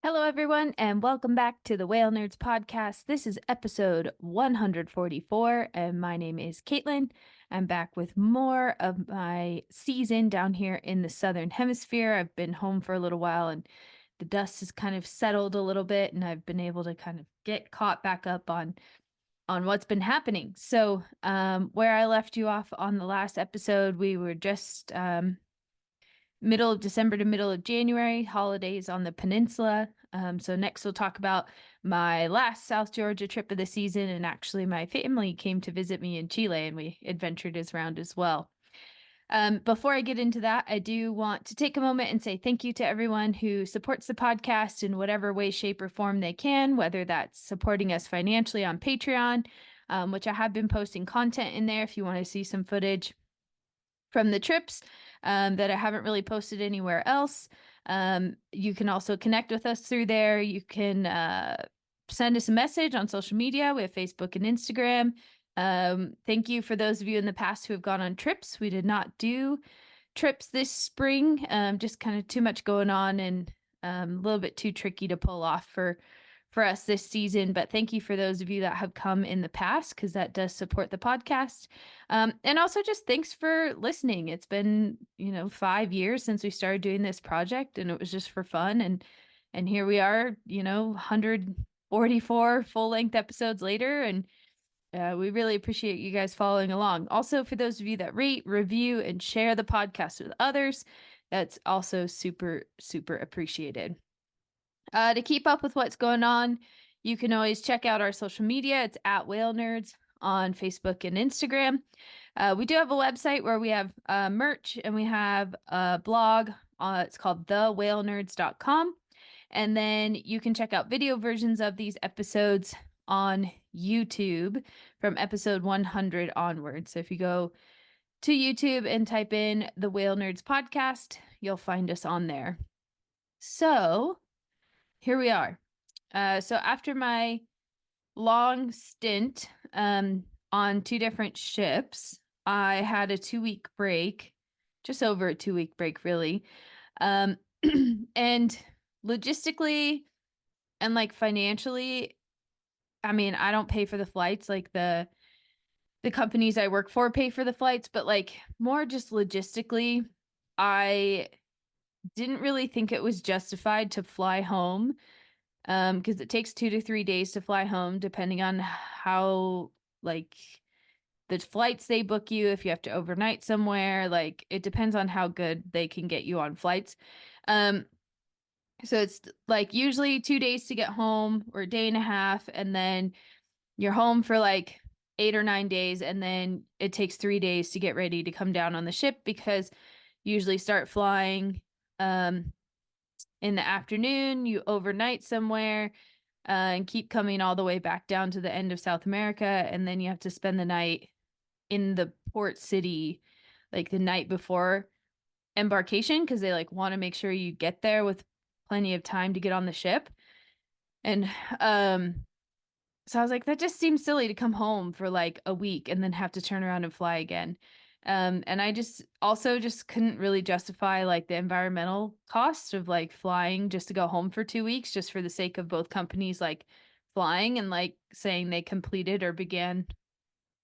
Hello, everyone, and welcome back to the Whale Nerds podcast. This is episode 144, and my name is Katlyn. I'm back with more of my season down here in the Southern Hemisphere. I've been home for a little while, and the dust has kind of settled a little bit, and I've been able to kind of get caught back up on what's been happening. So, where I left you off on the last episode, we were just middle of December to middle of January, holidays on the peninsula. So next we'll talk about my last South Georgia trip of the season, and actually my family came to visit me in Chile, and we adventured around as well. Before I get into that, I do want to take a moment and say thank you to everyone who supports the podcast in whatever way, shape, or form they can, whether that's supporting us financially on Patreon, which I have been posting content in there if you want to see some footage from the trips that I haven't really posted anywhere else. You can also connect with us through there. You can send us a message on social media. We have Facebook and Instagram. Thank you for those of you in the past who have gone on trips. We did not do trips this spring, just kind of too much going on and a little bit too tricky to pull off for us this season. But thank you for those of you that have come in the past, because that does support the podcast. And also just thanks for listening. It's been, 5 years since we started doing this project, and it was just for fun. And here we are, 144 full length episodes later. And we really appreciate you guys following along. Also, for those of you that rate, review, and share the podcast with others, that's also super, super appreciated. To keep up with what's going on, you can always check out our social media. It's at Whale Nerds on Facebook and Instagram. We do have a website where we have merch, and we have a blog. It's called thewhalenerds.com. And then you can check out video versions of these episodes on YouTube from episode 100 onward. So if you go to YouTube and type in the Whale Nerds podcast, you'll find us on there. So here we are. So after my long stint on 2 different ships, I had a 2-week break, just over a 2-week break, really. And logistically and like financially, I mean, I don't pay for the flights, like the companies I work for pay for the flights, but like more just logistically, I didn't really think it was justified to fly home, because it takes 2 to 3 days to fly home, depending on how, like, the flights they book you, if you have to overnight somewhere, like, it depends on how good they can get you on flights. So it's like usually 2 days to get home, or a day and a half, and then you're home for like 8 or 9 days, and then it takes 3 days to get ready to come down on the ship, because you usually start flying in the afternoon, you overnight somewhere, and keep coming all the way back down to the end of South America, and then you have to spend the night in the port city, like the night before embarkation, because they like want to make sure you get there with plenty of time to get on the ship. And so I was like, that just seems silly to come home for like a week and then have to turn around and fly again. And I just also just couldn't really justify like the environmental cost of like flying just to go home for 2 weeks, just for the sake of both companies like flying and like saying they completed or began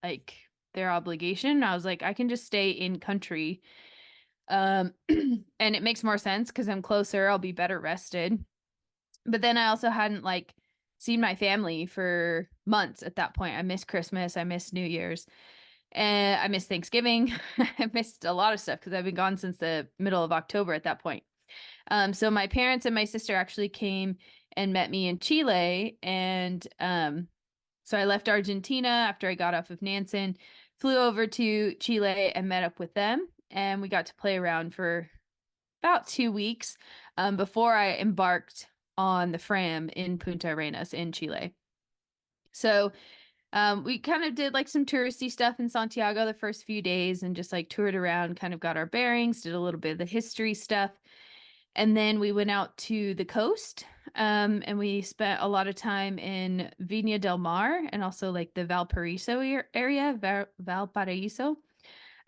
like their obligation. I was like, I can just stay in country. And it makes more sense because I'm closer, I'll be better rested. But then I also hadn't like seen my family for months at that point. I missed Christmas, I missed New Year's, and I missed Thanksgiving. I missed a lot of stuff because I've been gone since the middle of October at that point. So my parents and my sister actually came and met me in Chile. And so I left Argentina after I got off of Nansen, flew over to Chile and met up with them. And we got to play around for about 2 weeks before I embarked on the Fram in Punta Arenas in Chile. So we kind of did like some touristy stuff in Santiago the first few days, and just like toured around, kind of got our bearings, did a little bit of the history stuff. And then we went out to the coast, and we spent a lot of time in Viña del Mar and also like the Valparaiso area, Valparaiso.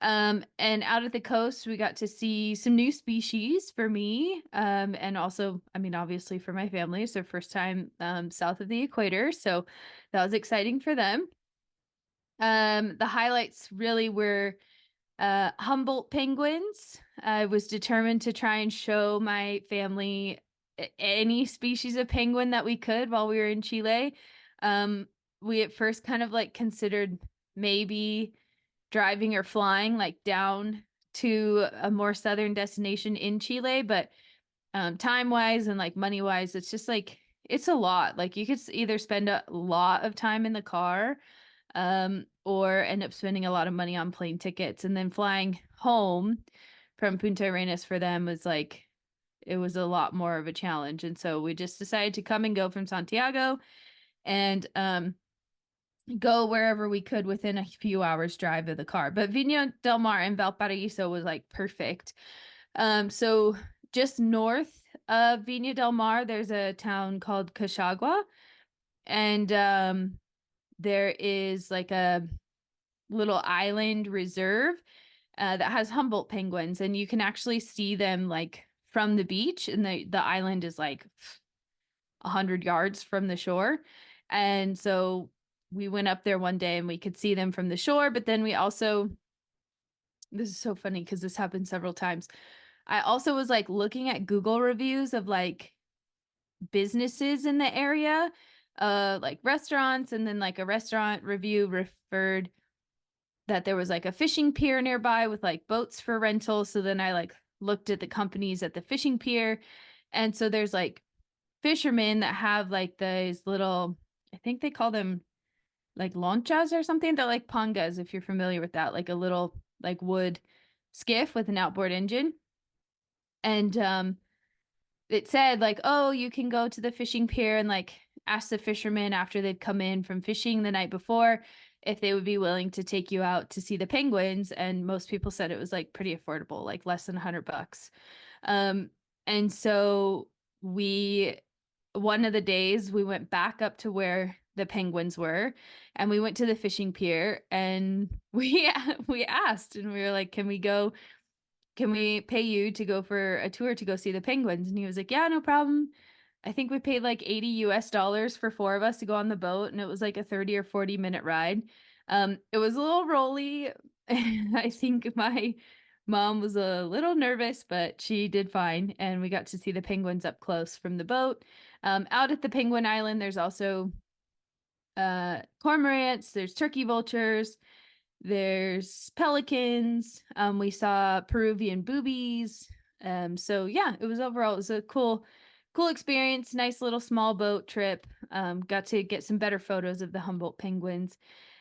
And out at the coast, we got to see some new species for me. And also, I mean, obviously for my family. So first time south of the equator. So that was exciting for them. The highlights really were Humboldt penguins. I was determined to try and show my family any species of penguin that we could while we were in Chile. Um, we at first kind of like considered maybe driving or flying like down to a more southern destination in Chile, but time wise and like money wise, it's just like it's a lot. Like you could either spend a lot of time in the car, or end up spending a lot of money on plane tickets, and then flying home from Punta Arenas for them was like it was a lot more of a challenge. And so we just decided to come and go from Santiago and go wherever we could within a few hours drive of the car. But Viña del Mar and Valparaíso was like perfect. So just north of Viña del Mar, there's a town called Cachagua, and there is like a little island reserve that has Humboldt penguins, and you can actually see them like from the beach, and the island is like 100 yards from the shore. And so we went up there one day and we could see them from the shore, but then we also, this is so funny because this happened several times. I also was like looking at Google reviews of like businesses in the area, like restaurants, and then like a restaurant review referred that there was like a fishing pier nearby with like boats for rental. So then I like looked at the companies at the fishing pier. And so there's like fishermen that have like these little, I think they call them like lonchas or something. They're like pangas, if you're familiar with that, like a little like wood skiff with an outboard engine. And it said like, oh, you can go to the fishing pier and like ask the fishermen after they'd come in from fishing the night before if they would be willing to take you out to see the penguins. And most people said it was like pretty affordable, like less than $100. Um, and so we, one of the days we went back up to where the penguins were, and we went to the fishing pier, and we asked, and we were like, can we pay you to go for a tour to go see the penguins? And he was like, yeah, no problem. I think we paid like 80 US dollars for four of us to go on the boat, and it was like a 30 or 40-minute ride. It was a little rolly. I think my mom was a little nervous, but she did fine, and we got to see the penguins up close from the boat. Out at the Penguin Island, there's also cormorants, there's turkey vultures, there's pelicans. We saw Peruvian boobies. So yeah, it was a cool experience. Nice little small boat trip. Got to get some better photos of the Humboldt penguins,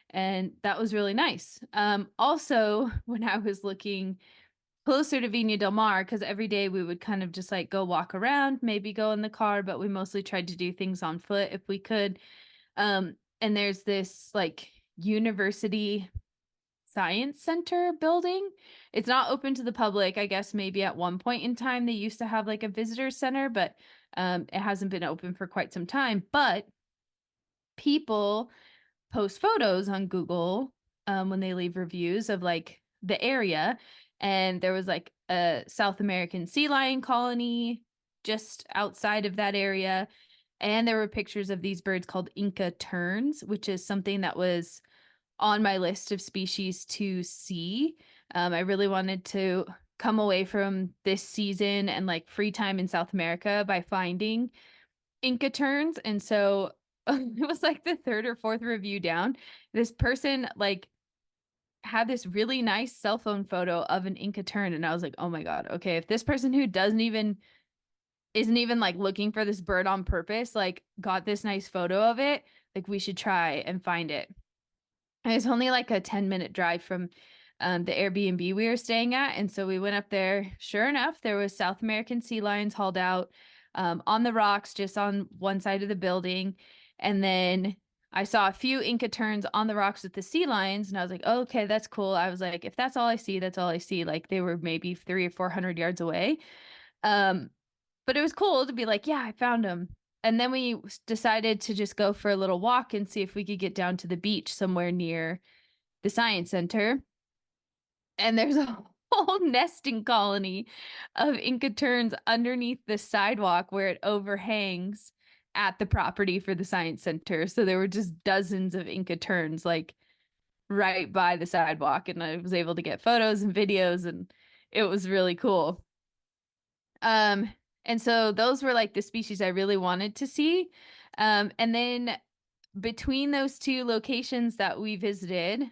and that was really nice. Also, when I was looking closer to Viña del Mar, because every day we would kind of just like go walk around, maybe go in the car, but we mostly tried to do things on foot if we could. And there's this like university science center building. It's not open to the public. I guess maybe at one point in time they used to have like a visitor center, but it hasn't been open for quite some time. But people post photos on Google when they leave reviews of like the area. And there was like a South American sea lion colony just outside of that area. And there were pictures of these birds called Inca terns, which is something that was on my list of species to see. I really wanted to come away from this season and like free time in South America by finding Inca terns. And so it was like the third or fourth review down. This person like had this really nice cell phone photo of an Inca tern. And I was like, oh my God, okay, if this person who doesn't even isn't even like looking for this bird on purpose, like got this nice photo of it, like we should try and find it. And it's only like a 10-minute drive from the Airbnb we were staying at. And so we went up there. Sure enough, there was South American sea lions hauled out on the rocks just on one side of the building. And then I saw a few Inca terns on the rocks with the sea lions. And I was like, oh, okay, that's cool. I was like, if that's all I see, that's all I see. Like they were maybe 300 or 400 yards away. Um, but it was cool to be like, yeah, I found them. And then we decided to just go for a little walk and see if we could get down to the beach somewhere near the science center. and there's a whole nesting colony of Inca terns underneath the sidewalk where it overhangs at the property for the science center. So there were just dozens of Inca terns like right by the sidewalk, and I was able to get photos and videos, and it was really cool. Um, and so those were like the species I really wanted to see. And then between those two locations that we visited,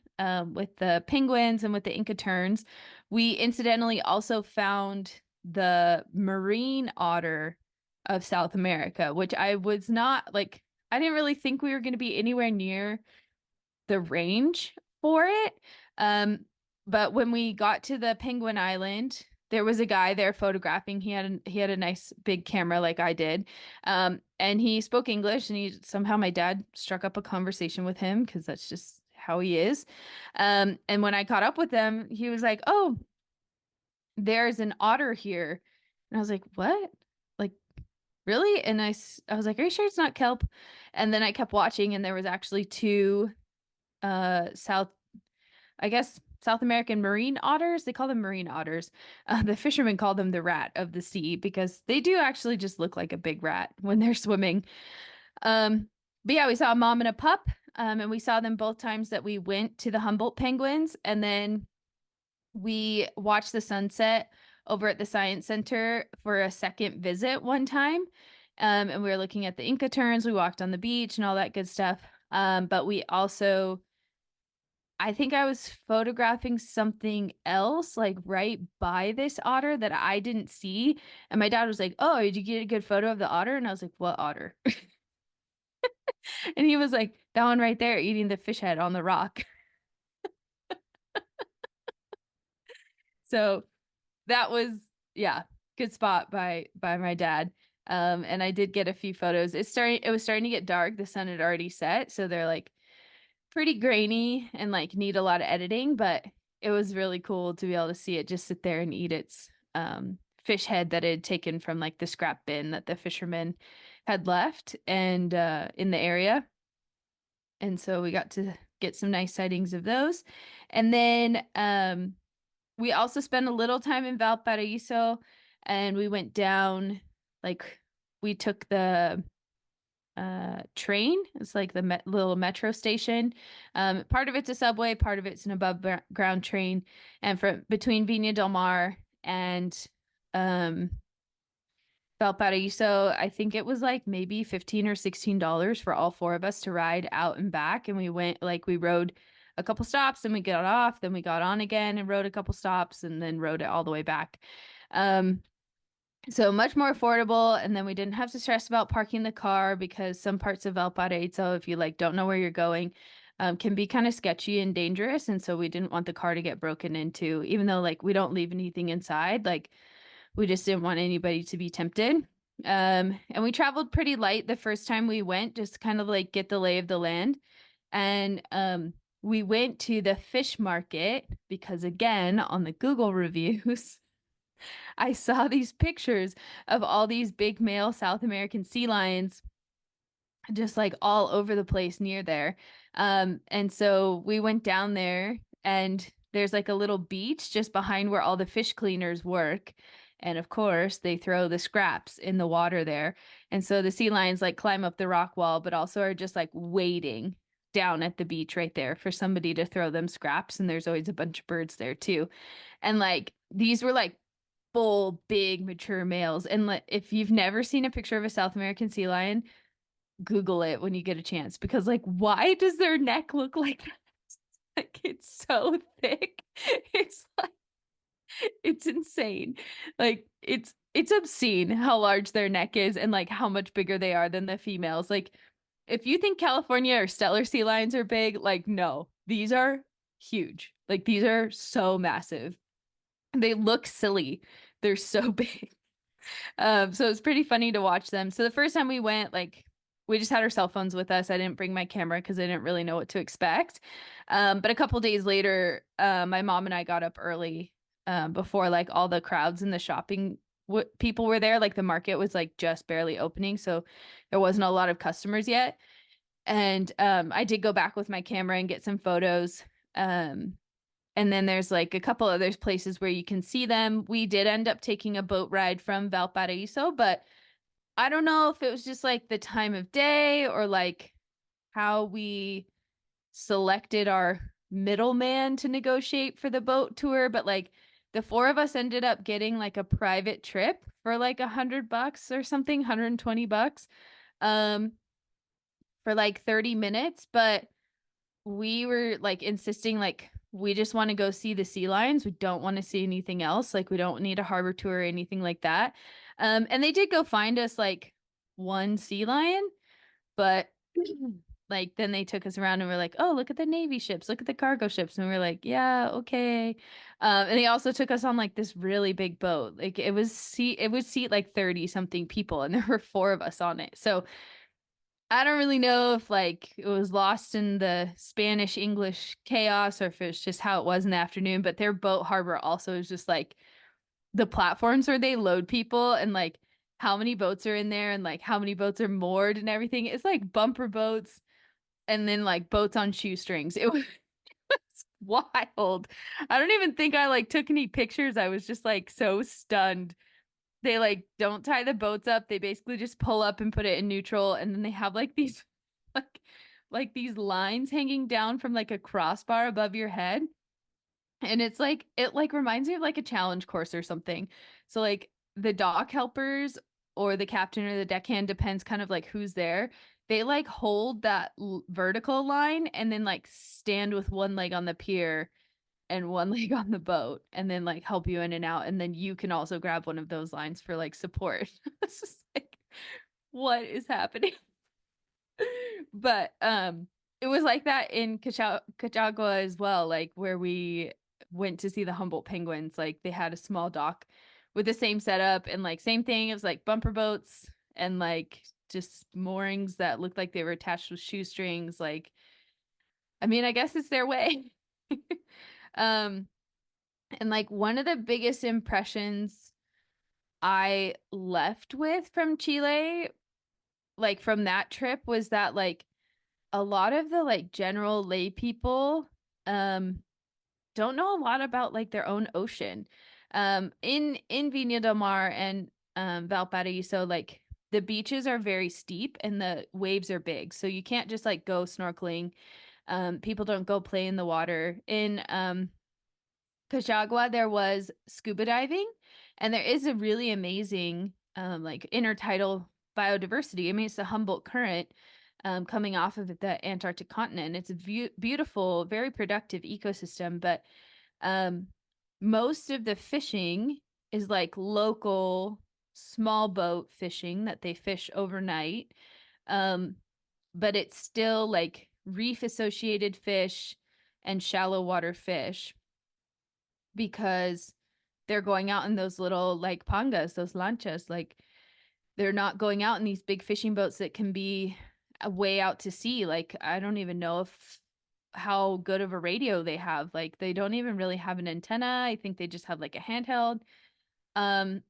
with the penguins and with the Inca terns, we incidentally also found the marine otter of South America, which I was not like, I didn't really think we were going to be anywhere near the range for it. Um, but when we got to the Penguin Island, there was a guy there photographing. He had a nice big camera like I did. And he spoke English, and he somehow my dad struck up a conversation with him because that's just how he is. And when I caught up with him, he was like, "Oh, there's an otter here." And I was like, "What?" Like, really? And I was like, "Are you sure it's not kelp?" And then I kept watching, and there was actually two South, I guess South American marine otters. They call them marine otters. The fishermen call them the rat of the sea because they do actually just look like a big rat when they're swimming. But yeah, we saw a mom and a pup, and we saw them both times that we went to the Humboldt penguins, and then we watched the sunset over at the Science Center for a second visit one time. And we were looking at the Inca terns. We walked on the beach and all that good stuff. But we also I think I was photographing something else, like right by this otter that I didn't see. And my dad was like, "Oh, did you get a good photo of the otter?" And I was like, "What otter?" And he was like, "That one right there eating the fish head on the rock." So that was, yeah, good spot by my dad. And I did get a few photos. It was starting to get dark. The sun had already set, so they're like pretty grainy and like need a lot of editing, but it was really cool to be able to see it just sit there and eat its fish head that it had taken from like the scrap bin that the fishermen had left and in the area. And so we got to get some nice sightings of those. And then we also spent a little time in Valparaiso, and we went down like we took the train. It's like the little metro station. Part of it's a subway, part of it's an above ground train. And from between Viña del Mar and um, Valparaiso, I think it was like maybe 15 or $16 for all four of us to ride out and back. And we went like we rode a couple stops, then we got off, then we got on again and rode a couple stops, and then rode it all the way back. Um, so much more affordable, and then we didn't have to stress about parking the car because some parts of Valparaiso, if you like don't know where you're going, can be kind of sketchy and dangerous. And so we didn't want the car to get broken into, even though like we don't leave anything inside. Like we just didn't want anybody to be tempted. And we traveled pretty light the first time we went, just kind of like get the lay of the land. And we went to the fish market because again, on the Google reviews, I saw these pictures of all these big male South American sea lions just like all over the place near there. And so we went down there, and there's like a little beach just behind where all the fish cleaners work. And of course, they throw the scraps in the water there. And so the sea lions like climb up the rock wall, but also are just like waiting down at the beach right there for somebody to throw them scraps. And there's always a bunch of birds there too. And like these were like full, big, mature males. And if you've never seen a picture of a South American sea lion, Google it when you get a chance because, like, why does their neck look like that? Like, it's so thick. It's like, it's insane. Like, it's obscene how large their neck is and like how much bigger they are than the females. Like, if you think California or Steller sea lions are big, like, no, these are huge. Like, these are so massive. They look silly. They're so big. So it's pretty funny to watch them. So the first time we went, like we just had our cell phones with us. I didn't bring my camera because I didn't really know what to expect. But a couple days later, my mom and I got up early before like all the crowds and the shopping people were there. Like the market was like just barely opening, so there wasn't a lot of customers yet. And I did go back with my camera and get some photos. And then there's like a couple other places where you can see them. We did end up taking a boat ride from Valparaiso, but I don't know if it was just like the time of day or like how we selected our middleman to negotiate for the boat tour, but like the four of us ended up getting like a private trip for like $100 or something, $120, um, for like 30 minutes. But we were like insisting, like, we just want to go see the sea lions. We don't want to see anything else. Like, we don't need a harbor tour or anything like that. And they did go find us like one sea lion, but like then they took us around and we're like, oh, look at the Navy ships, look at the cargo ships. And we are like, yeah, okay. And they also took us on like this really big boat. Like it would seat like 30 something people and there were four of us on it. So I don't really know if like it was lost in the Spanish English chaos or if it's just how it was in the afternoon, but their boat harbor also is just like the platforms where they load people and like how many boats are in there and like how many boats are moored and everything. It's like bumper boats and then like boats on shoestrings. It was wild. I don't even think I like took any pictures. I was just like so stunned. They like don't tie the boats up. They basically just pull up and put it in neutral and then they have like these like like these lines hanging down from like a crossbar above your head. And it's like it like reminds me of like a challenge course or something. So like the dock helpers or the captain or the deckhand depends kind of like who's there. They like hold that vertical line and then like stand with one leg on the pier and one leg on the boat and then like help you in and out and then you can also grab one of those lines for like support. It's just like what is happening? But it was like that in Cachagua as well, like where we went to see the Humboldt penguins. Like they had a small dock with the same setup and like same thing. It was like bumper boats and like just moorings that looked like they were attached with shoestrings. Like, I mean, I guess it's their way. Um, and like one of the biggest impressions I left with from Chile, like from that trip, was that like a lot of the like general lay people don't know a lot about like their own ocean. In Viña del Mar and Valparaiso, like the beaches are very steep and the waves are big. So you can't just like go snorkeling. People don't go play in the water. In Cachagua, there was scuba diving, and there is a really amazing like intertidal biodiversity. I mean, it's the Humboldt Current coming off of the Antarctic continent. It's a beautiful, very productive ecosystem, but um, most of the fishing is like local small boat fishing that they fish overnight. Um, but it's still like reef associated fish and shallow water fish because they're going out in those little like pangas, those lanchas. Like they're not going out in these big fishing boats that can be way out to sea. Like I don't even know if how good of a radio they have. Like they don't even really have an antenna. I think they just have like a handheld. Um,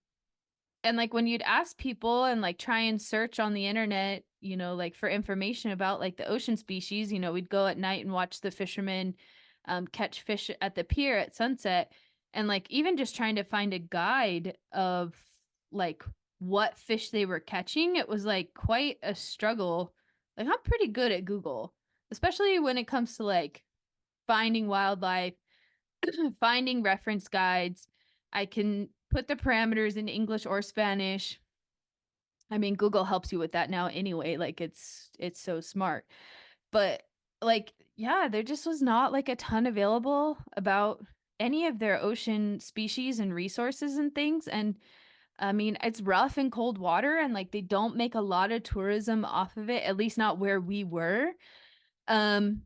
and like when you'd ask people and like try and search on the internet, you know, like for information about like the ocean species, you know, we'd go at night and watch the fishermen catch fish at the pier at sunset. And like even just trying to find a guide of like what fish they were catching, it was like quite a struggle. Like I'm pretty good at Google, especially when it comes to like finding wildlife, finding reference guides. I can put the parameters in English or Spanish. I mean, Google helps you with that now anyway. Like it's so smart. But like, yeah, there just was not like a ton available about any of their ocean species and resources and things. And I mean, it's rough and cold water and like they don't make a lot of tourism off of it, at least not where we were. Um,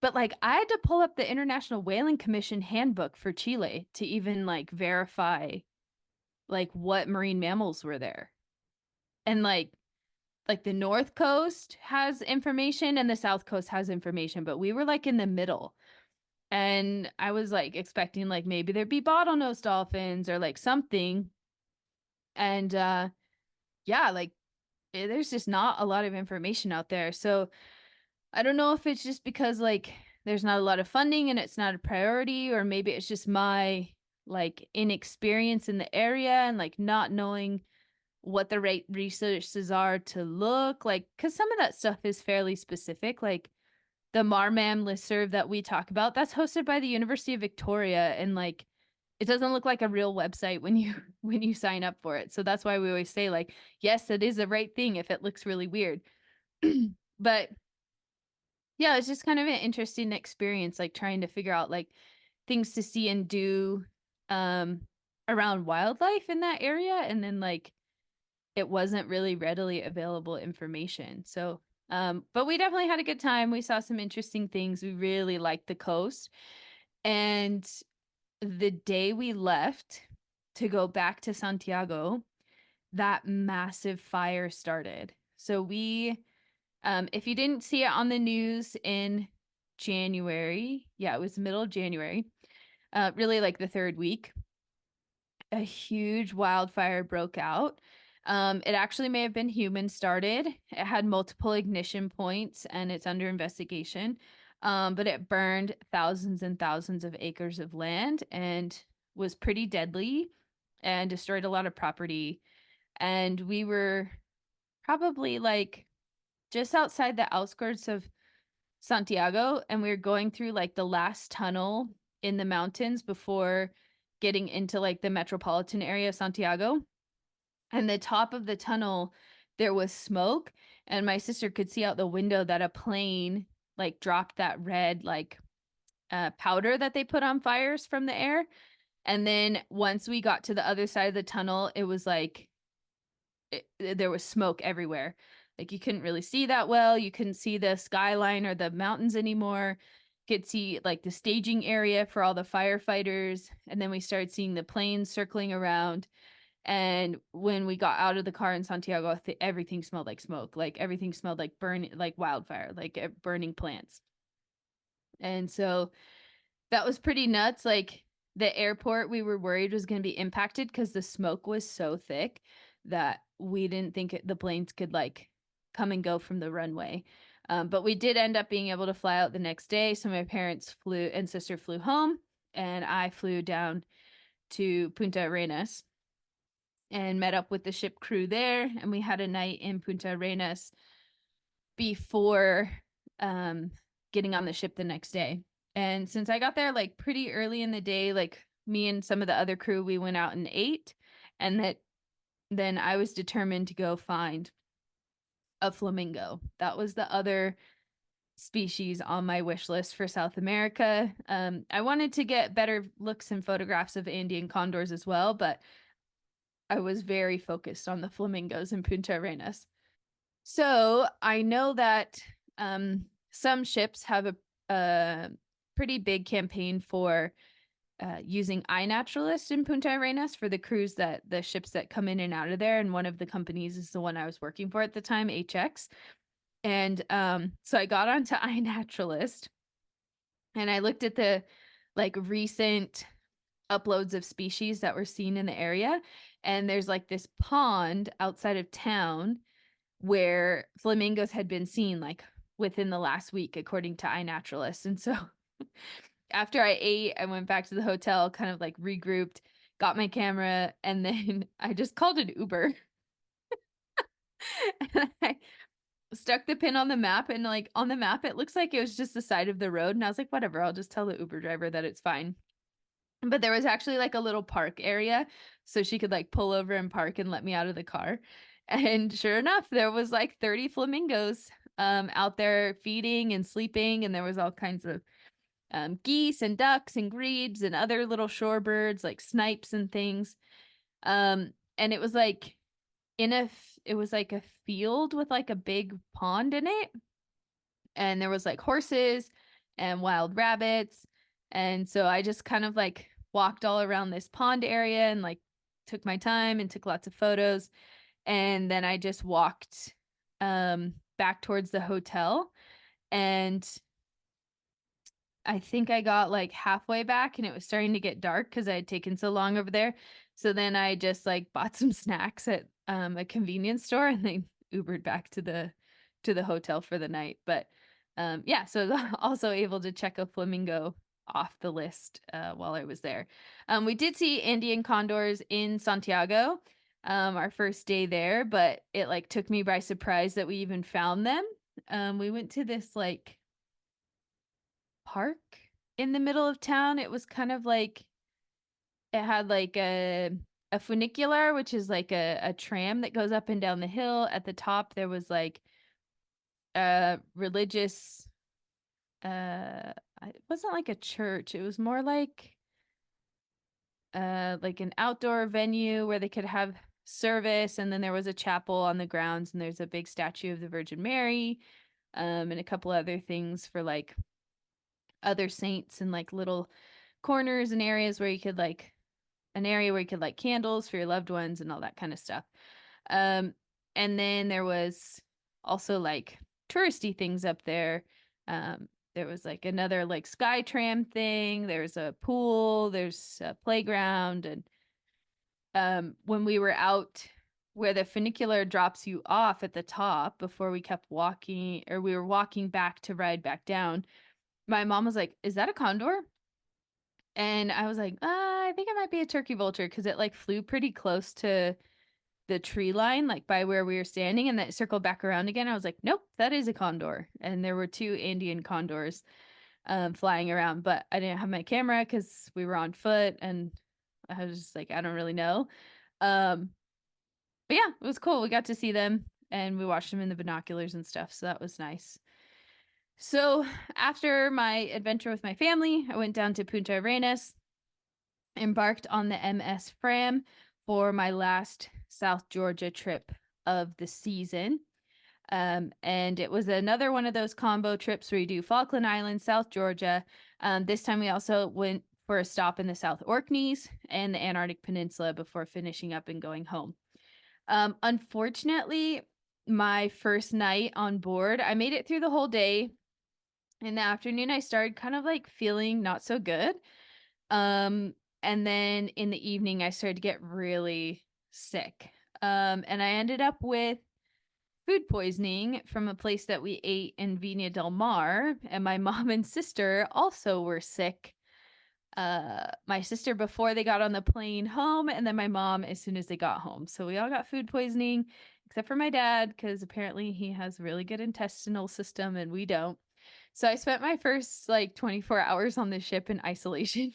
but like I had to pull up the International Whaling Commission handbook for Chile to even like verify like what marine mammals were there. And like the North Coast has information and the South Coast has information, but we were like in the middle. And I was like expecting like maybe there'd be bottlenose dolphins or like something. And yeah, like there's just not a lot of information out there. So I don't know if it's just because like there's not a lot of funding and it's not a priority, or maybe it's just my like inexperience in the area and like not knowing what the right resources are to look like, because some of that stuff is fairly specific. Like the Marmam listserv that we talk about, that's hosted by the University of Victoria, and like it doesn't look like a real website when you when you sign up for it. So that's why we always say like, yes, it is the right thing if it looks really weird. But yeah, it's just kind of an interesting experience, like trying to figure out like things to see and do um around wildlife in that area, and then like it wasn't really readily available information. So but we definitely had a good time. We saw some interesting things. We really liked the coast. And the day we left to go back to Santiago, that massive fire started. So we if you didn't see it on the news in January, yeah, it was middle of January, really like the third week, a huge wildfire broke out. It actually may have been human started. It had multiple ignition points and it's under investigation. But it burned thousands and thousands of acres of land and was pretty deadly and destroyed a lot of property. And we were probably like just outside the outskirts of Santiago, and we were going through like the last tunnel in the mountains before getting into like the metropolitan area of Santiago. And the top of the tunnel, there was smoke, and my sister could see out the window that a plane like dropped that red like powder that they put on fires from the air. And then once we got to the other side of the tunnel, it was like there was smoke everywhere. Like you couldn't really see that well. You couldn't see the skyline or the mountains anymore. Could see like the staging area for all the firefighters. And then we started seeing the planes circling around. And when we got out of the car in Santiago, everything smelled like smoke. Like everything smelled like burning, like wildfire, like burning plants. And so that was pretty nuts. Like the airport, we were worried was going to be impacted because the smoke was so thick that we didn't think the planes could like come and go from the runway. But we did end up being able to fly out the next day. So my parents flew and sister flew home, and I flew down to Punta Arenas and met up with the ship crew there. And we had a night in Punta Arenas before um, getting on the ship the next day. And since I got there like pretty early in the day, like me and some of the other crew, we went out and ate. And that then I was determined to go find a flamingo. That was the other species on my wish list for South America. I wanted to get better looks and photographs of Andean condors as well, but I was very focused on the flamingos in Punta Arenas. So I know that some ships have a pretty big campaign for using iNaturalist in Punta Arenas for the crews that the ships that come in and out of there. And one of the companies is the one I was working for at the time, HX. And so I got onto iNaturalist and I looked at the like recent uploads of species that were seen in the area. And there's like this pond outside of town where flamingos had been seen like within the last week, according to iNaturalist. And so after I ate, I went back to the hotel, kind of like regrouped, got my camera, and then I just called an Uber. And I stuck the pin on the map, and like on the map, it looks like it was just the side of the road. And I was like, whatever, I'll just tell the Uber driver that it's fine. But there was actually like a little park area, so she could like pull over and park and let me out of the car. And sure enough, there was like 30 flamingos out there feeding and sleeping, and there was all kinds of geese and ducks and grebes and other little shorebirds like snipes and things. And it was like it was like a field with like a big pond in it, and there was like horses and wild rabbits. And so I just kind of like walked all around this pond area and like took my time and took lots of photos. And then I just walked back towards the hotel, and I think I got like halfway back and it was starting to get dark because I had taken so long over there. So then I just like bought some snacks at a convenience store and then Ubered back to the hotel for the night. But Yeah, so I was also able to check a flamingo off the list while I was there. We did see Andean condors in Santiago, our first day there, but it like took me by surprise that we even found them. We went to this like park in the middle of town. It was kind of like it had like a funicular, which is like a tram that goes up and down the hill. At the top, there was like a religious it wasn't like a church. It was more like an outdoor venue where they could have service, and then there was a chapel on the grounds, and there's a big statue of the Virgin Mary, and a couple other things for like other saints and like little corners and areas where you could like an area where you could light candles for your loved ones and all that kind of stuff. Um, and then there was also like touristy things up there. There was like another like sky tram thing. There's a pool. There's a playground. And when we were out where the funicular drops you off at the top before we kept walking, or we were walking back to ride back down, my mom was like, "Is that a condor?" And I was like, I think it might be a turkey vulture because it like flew pretty close to the tree line, like by where we were standing, and then it circled back around again. I was like, nope, that is a condor. And there were two Andean condors flying around, but I didn't have my camera because we were on foot, and I was just like, I don't really know. Um, but yeah, it was cool. We got to see them and we watched them in the binoculars and stuff, so that was nice. So after my adventure with my family, I went down to Punta Arenas, embarked on the MS Fram for my last South Georgia trip of the season. And it was another one of those combo trips where you do Falkland Islands, South Georgia. This time we also went for a stop in the South Orkneys and the Antarctic Peninsula before finishing up and going home. Unfortunately, my first night on board, I made it through the whole day. In the afternoon, I started kind of like feeling not so good. Um, and then in the evening, I started to get really sick. And I ended up with food poisoning from a place that we ate in Viña del Mar. And my mom and sister also were sick. My sister before they got on the plane home, and then my mom as soon as they got home. So we all got food poisoning, except for my dad, because apparently he has a really good intestinal system and we don't. So I spent my first like 24 hours on the ship in isolation,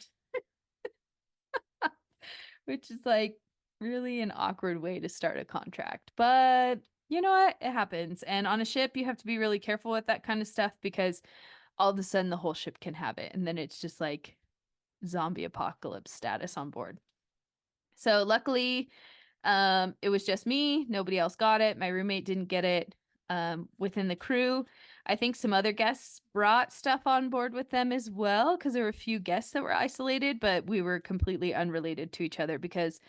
which is like really an awkward way to start a contract. But you know what? It happens. And on a ship, you have to be really careful with that kind of stuff because all of a sudden the whole ship can have it. And then it's just like zombie apocalypse status on board. So luckily, it was just me. Nobody else got it. My roommate didn't get it. Within the crew, I think some other guests brought stuff on board with them as well because there were a few guests that were isolated, but we were completely unrelated to each other because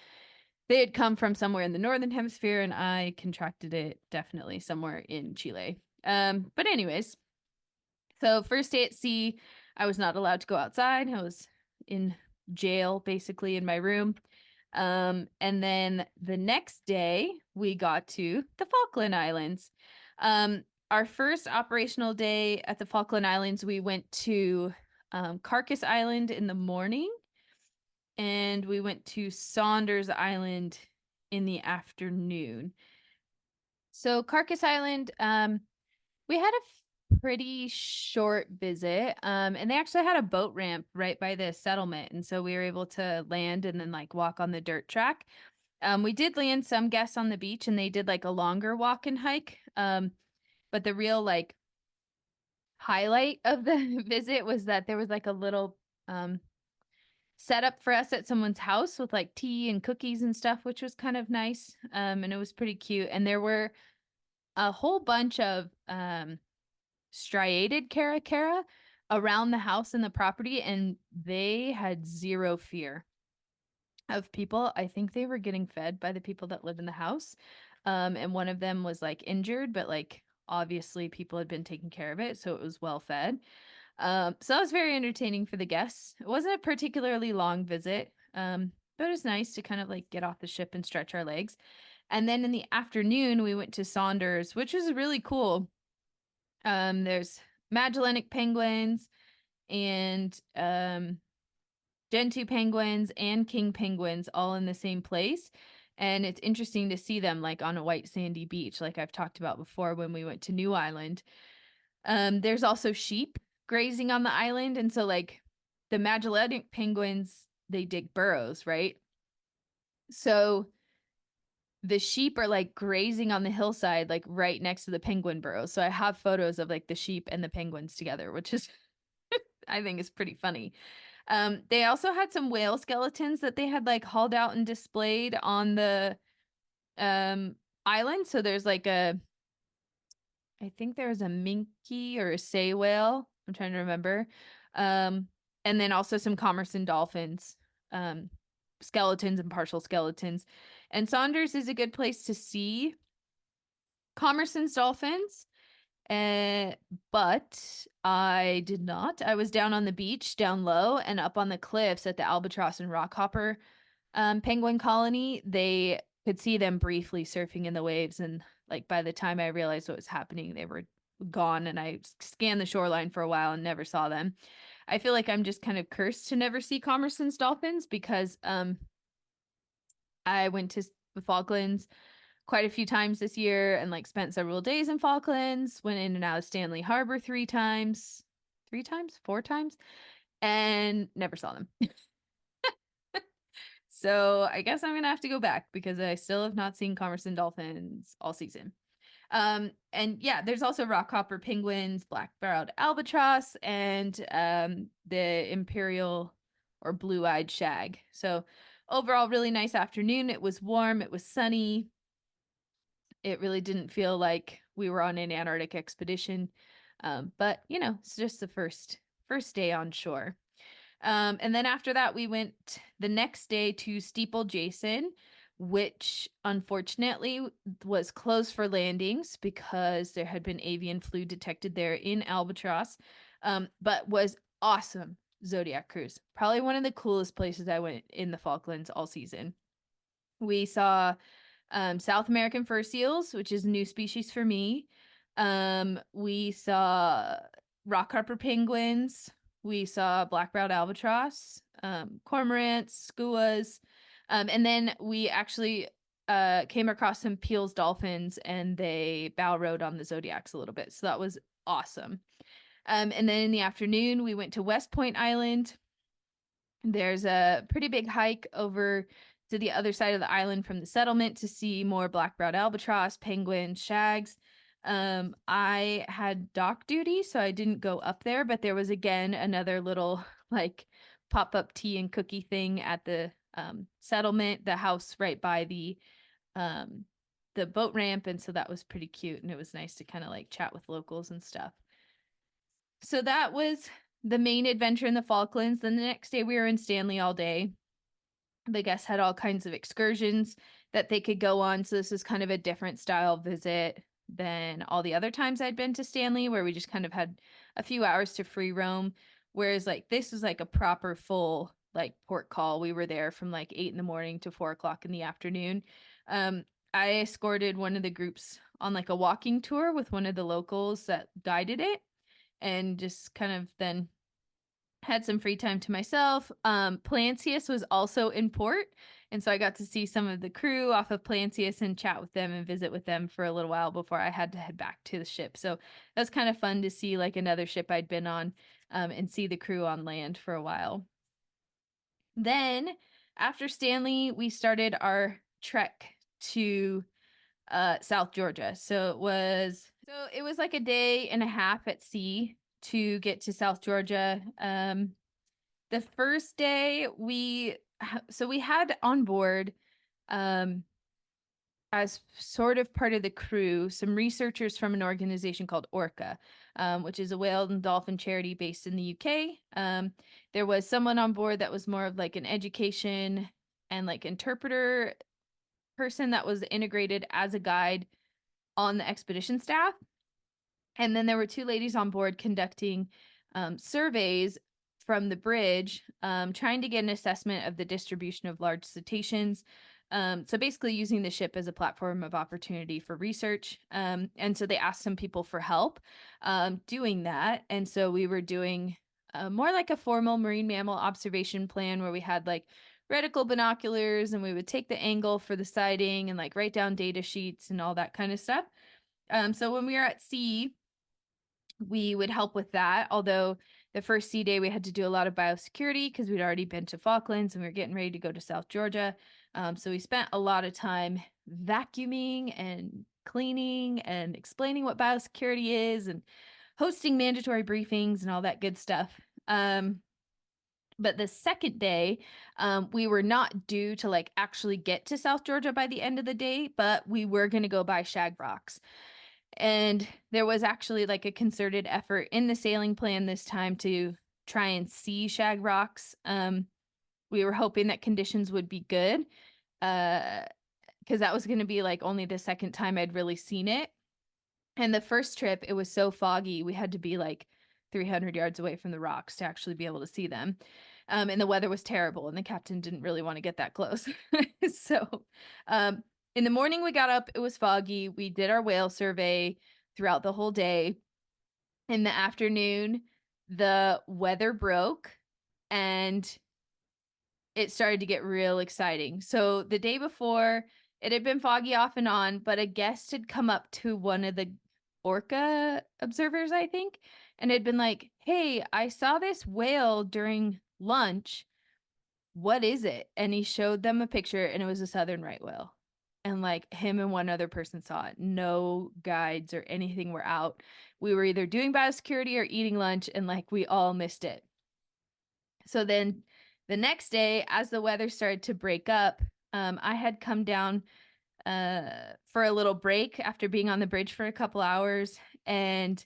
they had come from somewhere in the northern hemisphere and I contracted it definitely somewhere in Chile. But anyways, so first day at sea, I was not allowed to go outside. I was in jail basically in my room. And then the next day we got to the Falkland Islands. Our first operational day at the Falkland Islands, we went to Carcass Island in the morning, and we went to Saunders Island in the afternoon. So Carcass Island, we had a pretty short visit, and they actually had a boat ramp right by the settlement, and so we were able to land and then like walk on the dirt track. We did land some guests on the beach, and they did like a longer walk and hike. But the real like highlight of the visit was that there was like a little setup for us at someone's house with like tea and cookies and stuff, which was kind of nice. And it was pretty cute. And there were a whole bunch of striated caracara around the house and the property, and they had zero fear of people. I think they were getting fed by the people that live in the house. And one of them was like injured, but like obviously people had been taking care of it, so it was well fed. So that was very entertaining for the guests. It wasn't a particularly long visit, but it was nice to kind of like get off the ship and stretch our legs. And then in the afternoon, we went to Saunders, which was really cool. There's Magellanic penguins and Gentoo penguins and king penguins all in the same place. And it's interesting to see them like on a white sandy beach, like I've talked about before when we went to New Island. There's also sheep grazing on the island. And so, like, the Magellanic penguins, they dig burrows, right? So the sheep are like grazing on the hillside, like right next to the penguin burrows. So I have photos of like the sheep and the penguins together, which is, I think, is pretty funny. They also had some whale skeletons that they had like hauled out and displayed on the um island. So there's like I think there's a minke or a sei whale. I'm trying to remember. Um, and then also some commerce dolphins, um, skeletons and partial skeletons. And Saunders is a good place to see commerce dolphins. Uh, but I did not. I was down on the beach, down low, and up on the cliffs at the albatross and rockhopper penguin colony. They could see them briefly surfing in the waves, and like by the time I realized what was happening, they were gone. And I scanned the shoreline for a while and never saw them. I feel like I'm just kind of cursed to never see Commerson's dolphins because I went to the Falklands quite a few times this year and like spent several days in Falklands, went in and out of Stanley Harbor three times, four times, and never saw them. So I guess I'm gonna have to go back because I still have not seen Commerson dolphins all season. And yeah, there's also rockhopper penguins, black-barreled albatross, and the imperial or blue-eyed shag. So overall, really nice afternoon. It was warm, it was sunny. It really didn't feel like we were on an Antarctic expedition. But you know, it's just the first day on shore. And then after that, we went the next day to Steeple Jason, which unfortunately was closed for landings because there had been avian flu detected there in Albatross, but was awesome Zodiac cruise. Probably one of the coolest places I went in the Falklands all season. We saw South American fur seals, which is a new species for me. We saw rockhopper penguins. We saw black-browed albatross, cormorants, skuas, and then we actually came across some Peel's dolphins, and they bow rode on the Zodiacs a little bit. So that was awesome. And then in the afternoon, we went to West Point Island. There's a pretty big hike over to the other side of the island from the settlement to see more black-browed albatross, penguins, shags. I had dock duty, so I didn't go up there, but there was again another little like pop-up tea and cookie thing at the settlement, the house right by the boat ramp, and so that was pretty cute, and it was nice to kind of like chat with locals and stuff. So that was the main adventure in the Falklands. Then the next day we were in Stanley all day. The guests had all kinds of excursions that they could go on. So this was kind of a different style visit than all the other times I'd been to Stanley, where we just kind of had a few hours to free roam. Whereas like this was like a proper full like port call. We were there from like 8 in the morning to 4 o'clock in the afternoon. I escorted one of the groups on like a walking tour with one of the locals that guided it and just kind of then had some free time to myself. Plancius was also in port, and so I got to see some of the crew off of Plancius and chat with them and visit with them for a little while before I had to head back to the ship. So that was kind of fun to see like another ship I'd been on, and see the crew on land for a while. Then after Stanley, we started our trek to South Georgia. So it was like a day and a half at sea to get to South Georgia. The first day we had on board as sort of part of the crew some researchers from an organization called Orca, which is a whale and dolphin charity based in the UK. There was someone on board that was more of like an education and like interpreter person that was integrated as a guide on the expedition staff. And then there were two ladies on board conducting surveys from the bridge, trying to get an assessment of the distribution of large cetaceans So basically using the ship as a platform of opportunity for research. And so they asked some people for help doing that. And so we were doing more like a formal marine mammal observation plan where we had like reticle binoculars and we would take the angle for the sighting and like write down data sheets and all that kind of stuff. So when we were at sea, we would help with that. Although the first sea day, we had to do a lot of biosecurity because we'd already been to Falklands and we were getting ready to go to South Georgia. So we spent a lot of time vacuuming and cleaning and explaining what biosecurity is and hosting mandatory briefings and all that good stuff. But the second day, we were not due to like actually get to South Georgia by the end of the day, but we were going to go by Shag Rocks. And there was actually like a concerted effort in the sailing plan this time to try and see Shag Rocks. We were hoping that conditions would be good, because that was going to be like only the second time I'd really seen it. And the first trip, it was so foggy, we had to be like 300 yards away from the rocks to actually be able to see them. And the weather was terrible, and the captain didn't really want to get that close. So, in the morning, we got up, it was foggy. We did our whale survey throughout the whole day. In the afternoon, the weather broke and it started to get real exciting. So the day before, it had been foggy off and on, but a guest had come up to one of the orca observers, I think, and had been like, "Hey, I saw this whale during lunch. What is it?" And he showed them a picture, and it was a southern right whale. And like him and one other person saw it. No guides or anything were out. We were either doing biosecurity or eating lunch, and like we all missed it. So then the next day, as the weather started to break up, I had come down for a little break after being on the bridge for a couple hours, and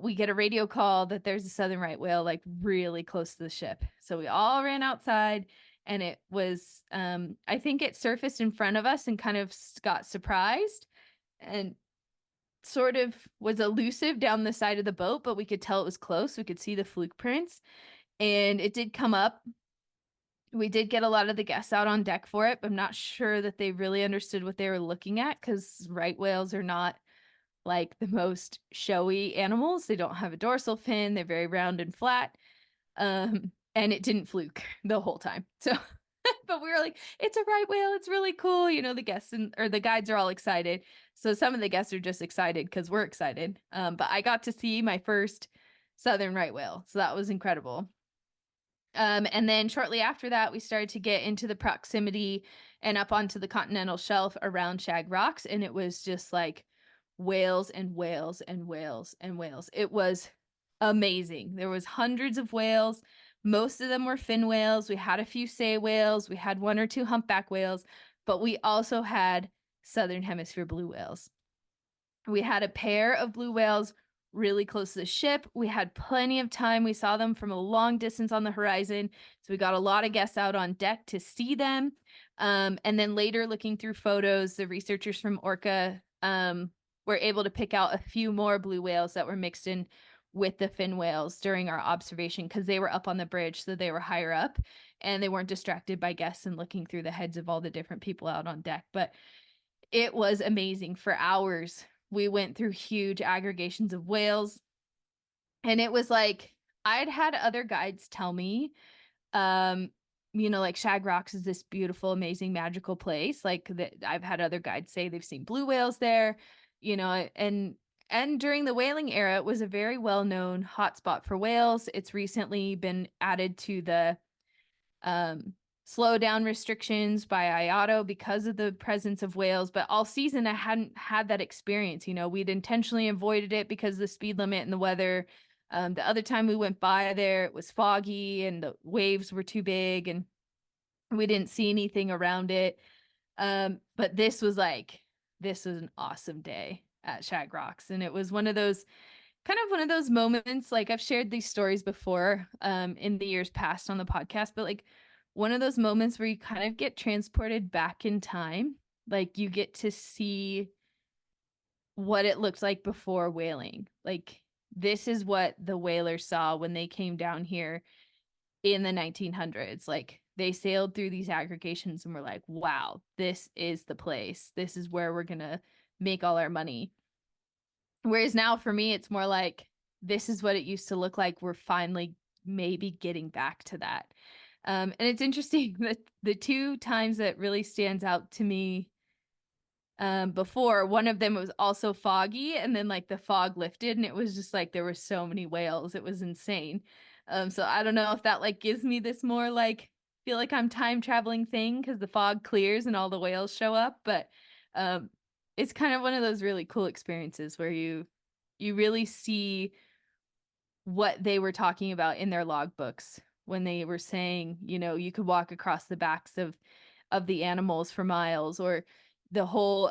we get a radio call that there's a southern right whale like really close to the ship. So we all ran outside, and it was, I think it surfaced in front of us and kind of got surprised and sort of was elusive down the side of the boat, but we could tell it was close. We could see the fluke prints, and it did come up. We did get a lot of the guests out on deck for it, but I'm not sure that they really understood what they were looking at because right whales are not like the most showy animals. They don't have a dorsal fin. They're very round and flat. And it didn't fluke the whole time. So, but we were like, it's a right whale. It's really cool. You know, the guests or the guides are all excited. So some of the guests are just excited because we're excited. But I got to see my first southern right whale. So that was incredible. And then shortly after that, we started to get into the proximity and up onto the continental shelf around Shag Rocks. And it was just like whales and whales and whales and whales. It was amazing. There was hundreds of whales. Most of them were fin whales. We had a few sei whales. We had one or two humpback whales, but we also had Southern Hemisphere blue whales. We had a pair of blue whales really close to the ship. We had plenty of time. We saw them from a long distance on the horizon. So we got a lot of guests out on deck to see them. And then later, looking through photos, the researchers from Orca were able to pick out a few more blue whales that were mixed in with the fin whales during our observation because they were up on the bridge, so they were higher up and they weren't distracted by guests and looking through the heads of all the different people out on deck. But it was amazing. For hours we went through huge aggregations of whales, and it was like I'd had other guides tell me, like Shag Rocks is this beautiful, amazing, magical place. Like that, I've had other guides say they've seen blue whales there, and during the whaling era, it was a very well-known hotspot for whales. It's recently been added to the slow down restrictions by IATO because of the presence of whales, but all season I hadn't had that experience. We'd intentionally avoided it because of the speed limit and the weather. The other time we went by there, it was foggy and the waves were too big and we didn't see anything around it. But this was an awesome day at Shag Rocks. And it was one of those moments, like I've shared these stories before in the years past on the podcast, but like one of those moments where you kind of get transported back in time. Like you get to see what it looked like before whaling. Like this is what the whalers saw when they came down here in the 1900s. Like they sailed through these aggregations and were like, wow, this is the place. This is where we're going to make all our money. Whereas now for me, it's more like, this is what it used to look like. We're finally maybe getting back to that. And it's interesting that the two times that really stands out to me before, one of them was also foggy, and then like the fog lifted and it was just like there were so many whales. It was insane. So I don't know if that like gives me this more like feel like I'm time traveling thing because the fog clears and all the whales show up, but um it's kind of one of those really cool experiences where you really see what they were talking about in their logbooks when they were saying, you know, you could walk across the backs of the animals for miles, or the whole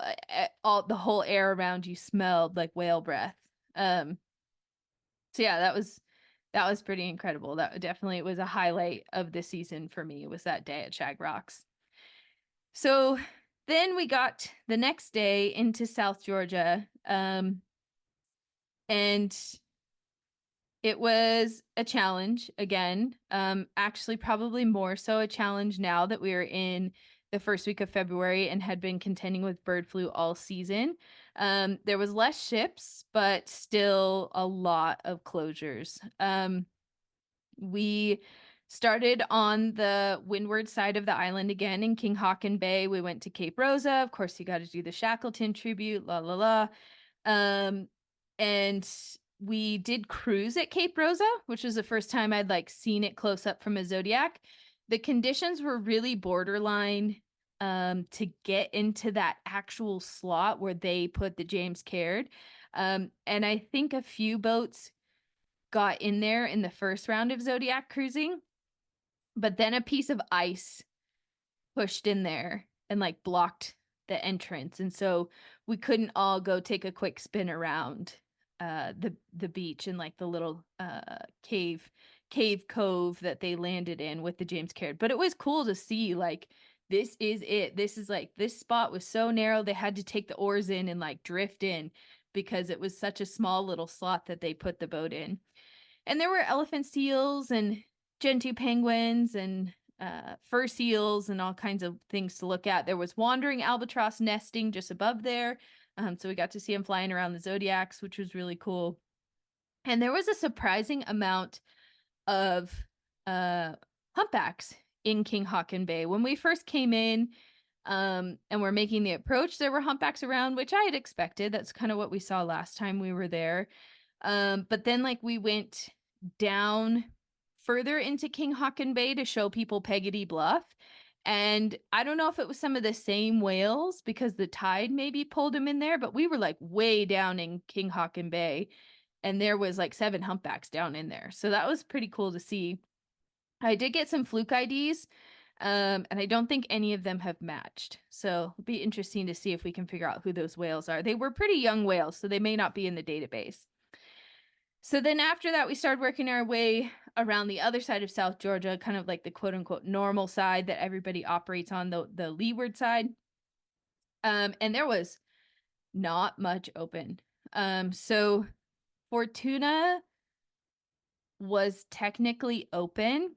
air around you smelled like whale breath. So yeah, that was pretty incredible. That definitely was a highlight of the season for me, was that day at Shag Rocks. So then we got the next day into South Georgia, and it was a challenge again. Actually, probably more so a challenge now that we are in the first week of February and had been contending with bird flu all season. There was less ships, but still a lot of closures. We started on the windward side of the island again in King Haakon Bay. We went to Cape Rosa. Of course, you got to do the Shackleton tribute, la la la. And we did cruise at Cape Rosa, which was the first time I'd like seen it close up from a Zodiac. The conditions were really borderline to get into that actual slot where they put the James Caird. And I think a few boats got in there in the first round of Zodiac cruising, but then a piece of ice pushed in there and like blocked the entrance, and so we couldn't all go take a quick spin around the beach and like the little cave cove that they landed in with the James Caird. But it was cool to see like this is it. This is like this spot was so narrow they had to take the oars in and like drift in because it was such a small little slot that they put the boat in. And there were elephant seals and gentoo penguins and fur seals and all kinds of things to look at. There was wandering albatross nesting just above there. So we got to see them flying around the Zodiacs, which was really cool. And there was a surprising amount of humpbacks in King Haakon Bay. When we first came in and we're making the approach, there were humpbacks around, which I had expected. That's kind of what we saw last time we were there. But then like we went down further into King Haakon Bay to show people Peggotty Bluff. And I don't know if it was some of the same whales because the tide maybe pulled them in there, but we were like way down in King Haakon Bay and there was like 7 humpbacks down in there. So that was pretty cool to see. I did get some fluke IDs, and I don't think any of them have matched. So it'll be interesting to see if we can figure out who those whales are. They were pretty young whales, so they may not be in the database. So then after that, we started working our way around the other side of South Georgia, kind of like the quote unquote normal side that everybody operates on, the leeward side. And there was not much open. So Fortuna was technically open,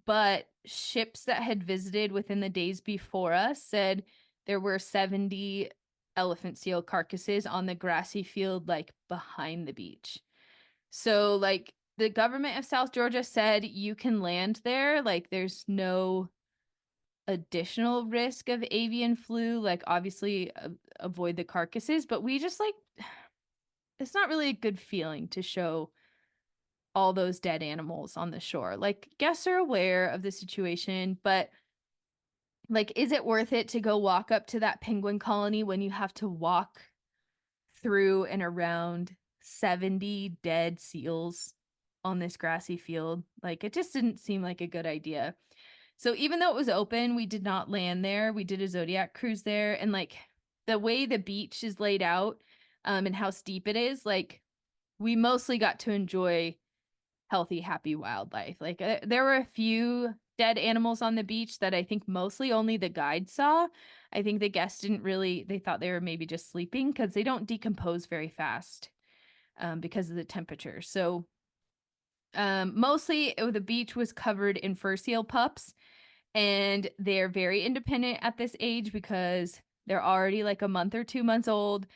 but ships that had visited within the days before us said there were 70 elephant seal carcasses on the grassy field, like behind the beach. So, like, the government of South Georgia said you can land there. Like, there's no additional risk of avian flu. Like, obviously, avoid the carcasses. But we just, like, it's not really a good feeling to show all those dead animals on the shore. Like, guests are aware of the situation, but, like, is it worth it to go walk up to that penguin colony when you have to walk through and around 70 dead seals on this grassy field? Like, it just didn't seem like a good idea. So even though it was open, we did not land there. We did a Zodiac cruise there, and like the way the beach is laid out and how steep it is, like we mostly got to enjoy healthy, happy wildlife. Like there were a few dead animals on the beach that I think mostly only the guide saw. I think the guests didn't really, they thought they were maybe just sleeping because they don't decompose very fast because of the temperature. So mostly the beach was covered in fur seal pups. and they're very independent at this age because they're already like a month or 2 months old,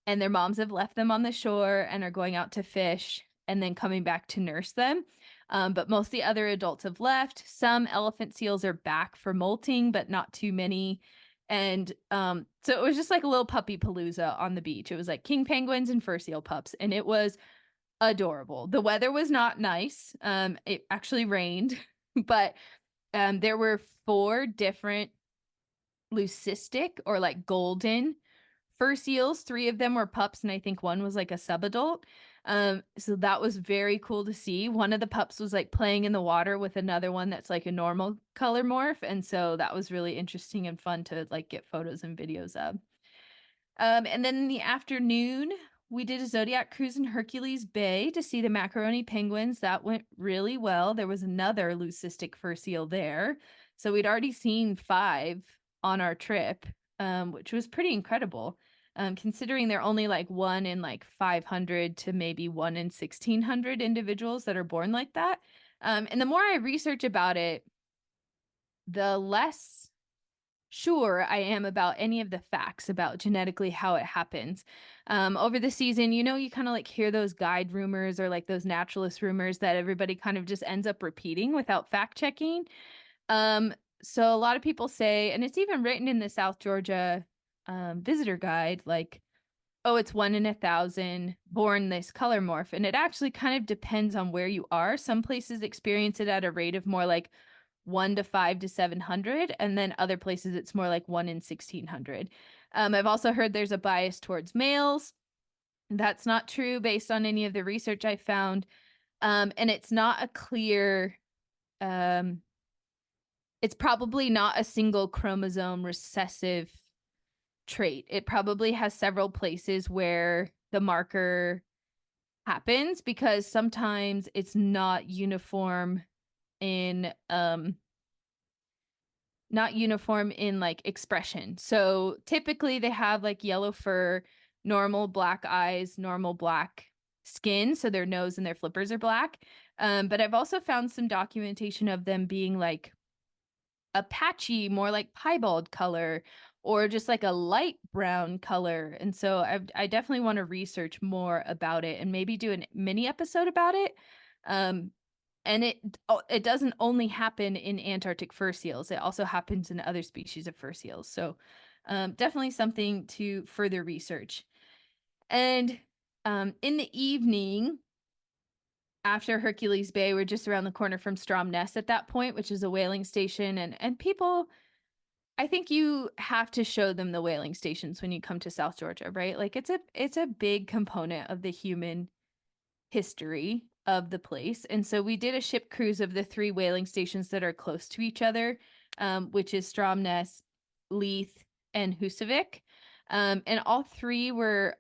and their moms have left them on the shore and are going out to fish and then coming back to nurse them. But most of the other adults have left. Some elephant seals are back for molting, but not too many. And so it was just like a little puppy palooza on the beach. It was like king penguins and fur seal pups, and it was adorable. The weather was not nice. It actually rained, but there were four different leucistic or like golden fur seals. Three of them were pups, and I think one was like a subadult. So that was very cool to see. One of the pups was like playing in the water with another one that's like a normal color morph, and so that was really interesting and fun to like get photos and videos of. And then in the afternoon, we did a Zodiac cruise in Hercules Bay to see the macaroni penguins. That went really well. There was another leucistic fur seal there. So we'd already seen five on our trip, which was pretty incredible, considering they're only like one in like 500 to maybe one in 1,600 individuals that are born like that. And the more I research about it, the less sure I am about any of the facts about genetically how it happens. Over the season, you kind of like hear those guide rumors or like those naturalist rumors that everybody kind of just ends up repeating without fact checking. So a lot of people say, and it's even written in the South Georgia visitor guide, like, oh, it's 1 in 1,000 born this color morph. And it actually kind of depends on where you are. Some places experience it at a rate of more like 1 to 5 to 700, and then other places it's more like 1 in 1,600. I've also heard there's a bias towards males. That's not true based on any of the research I found. And it's not a clear, it's probably not a single chromosome recessive trait. It probably has several places where the marker happens, because sometimes it's not uniform in like expression. So typically they have like yellow fur, normal black eyes, normal black skin, so their nose and their flippers are black. But I've also found some documentation of them being like a patchy, more like piebald color, or just like a light brown color. And so I definitely want to research more about it and maybe do a mini episode about it. Um, and it doesn't only happen in Antarctic fur seals. It also happens in other species of fur seals. So definitely something to further research. And in the evening, after Hercules Bay, we're just around the corner from Stromness at that point, which is a whaling station. And people, I think you have to show them the whaling stations when you come to South Georgia, right? Like it's a big component of the human history of the place. And so we did a ship cruise of the three whaling stations that are close to each other, which is Stromness, Leith, and Husavik. And all three were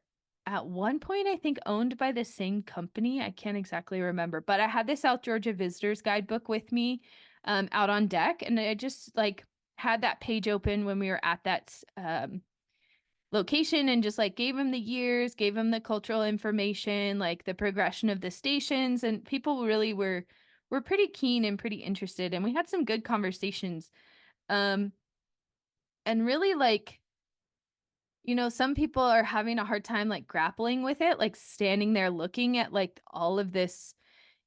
at one point, I think, owned by the same company. I can't exactly remember, but I had the South Georgia Visitors Guidebook with me out on deck, and I just like had that page open when we were at that location and just like gave them the years, gave them the cultural information, like the progression of the stations, and people really were pretty keen and pretty interested, and we had some good conversations. And really like, some people are having a hard time like grappling with it, like standing there looking at like all of this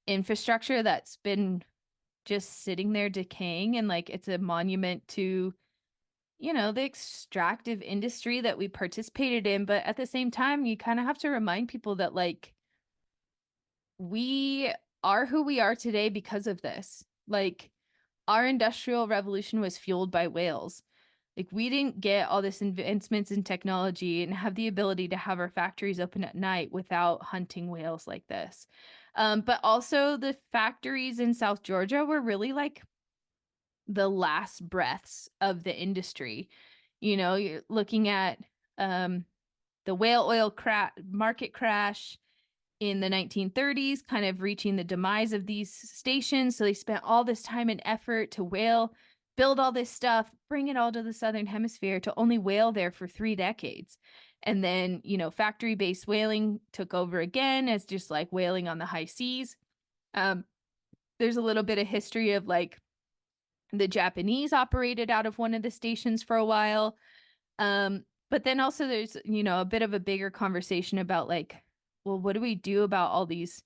infrastructure that's been just sitting there decaying, and like it's a monument to the extractive industry that we participated in. But at the same time, you kind of have to remind people that like we are who we are today because of this. Like our industrial revolution was fueled by whales. Like we didn't get all this advancements in technology and have the ability to have our factories open at night without hunting whales like this. But also the factories in South Georgia were really like the last breaths of the industry. You're looking at the whale oil market crash in the 1930s, kind of reaching the demise of these stations. So they spent all this time and effort to build all this stuff, bring it all to the Southern Hemisphere to only whale there for 3 decades. And then, factory-based whaling took over again as just like whaling on the high seas. There's a little bit of history of like The Japanese operated out of one of the stations for a while. But then also there's, a bit of a bigger conversation about like, well, what do we do about all these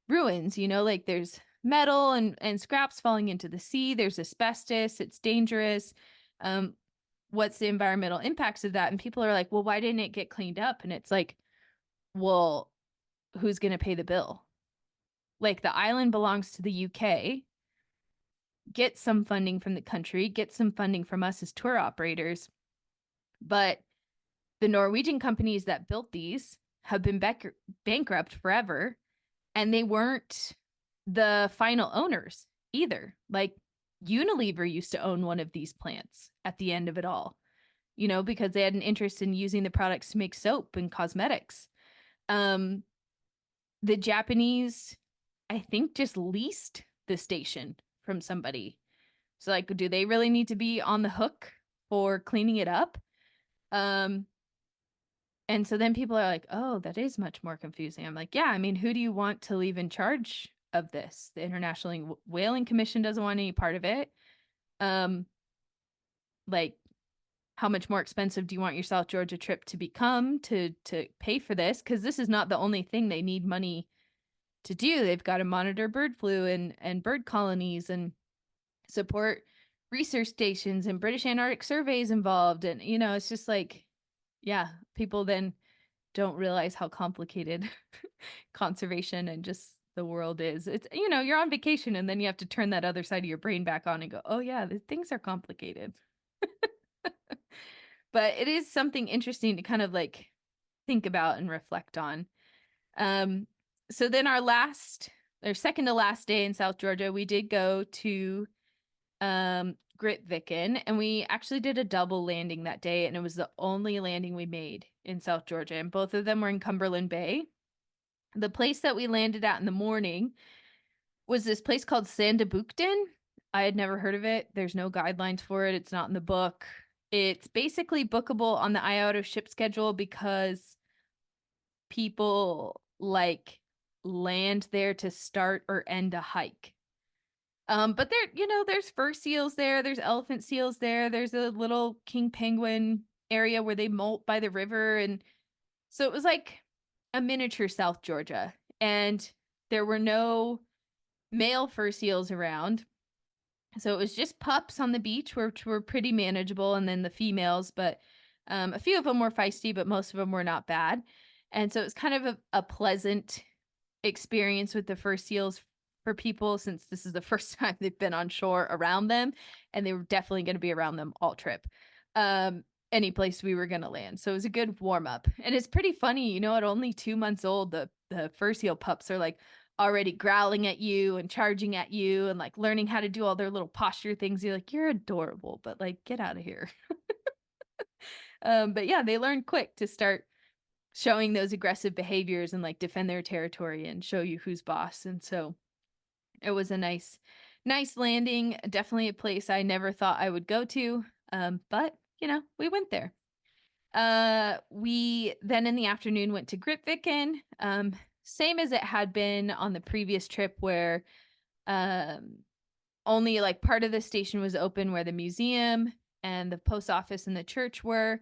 ruins? Like there's metal and scraps falling into the sea. There's asbestos. It's dangerous. Um, what's the environmental impacts of that? And people are like, well, why didn't it get cleaned up? And it's like, well, who's going to pay the bill? Like the island belongs to the UK, get some funding from the country, get some funding from us as tour operators. But the Norwegian companies that built these have been bankrupt forever, and they weren't the final owners either. Like Unilever used to own one of these plants at the end of it all, because they had an interest in using the products to make soap and cosmetics. Um, the Japanese, I think, just leased the station from somebody. So, like, do they really need to be on the hook for cleaning it up? And so then people are like, oh, that is much more confusing. I'm like, yeah, I mean, who do you want to leave in charge of this? The International Whaling Commission doesn't want any part of it. Like, how much more expensive do you want your South Georgia trip to become to pay for this? Because this is not the only thing they need money to do. They've got to monitor bird flu and bird colonies and support research stations, and British Antarctic surveys involved. And, it's just like, yeah, people then don't realize how complicated conservation and just the world is. It's, you're on vacation and then you have to turn that other side of your brain back on and go, oh, yeah, things are complicated. But it is something interesting to kind of like think about and reflect on. So then our second to last day in South Georgia, we did go to Grytviken, and we actually did a double landing that day, and it was the only landing we made in South Georgia, and both of them were in Cumberland Bay. The place that we landed at in the morning was this place called Sandabukten. I had never heard of it. There's no guidelines for it. It's not in the book. It's basically bookable on the IATA ship schedule because people like land there to start or end a hike. But there's fur seals there. There's elephant seals there. There's a little king penguin area where they molt by the river. And so it was like a miniature South Georgia. And there were no male fur seals around. So it was just pups on the beach, which were pretty manageable. And then the females, but a few of them were feisty, but most of them were not bad. And so it was kind of a pleasant experience with the fur seals for people, since this is the first time they've been on shore around them, and they were definitely going to be around them all trip. Any place we were going to land. So it was a good warm up. And it's pretty funny, at only 2 months old, the fur seal pups are like already growling at you and charging at you and like learning how to do all their little posture things. You're like, you're adorable, but like, get out of here. But yeah, they learn quick to start showing those aggressive behaviors and like defend their territory and show you who's boss. And so it was a nice landing. Definitely a place I never thought I would go to. But we went there. We then in the afternoon went to Grytviken. Same as it had been on the previous trip, where only like part of the station was open, where the museum and the post office and the church were.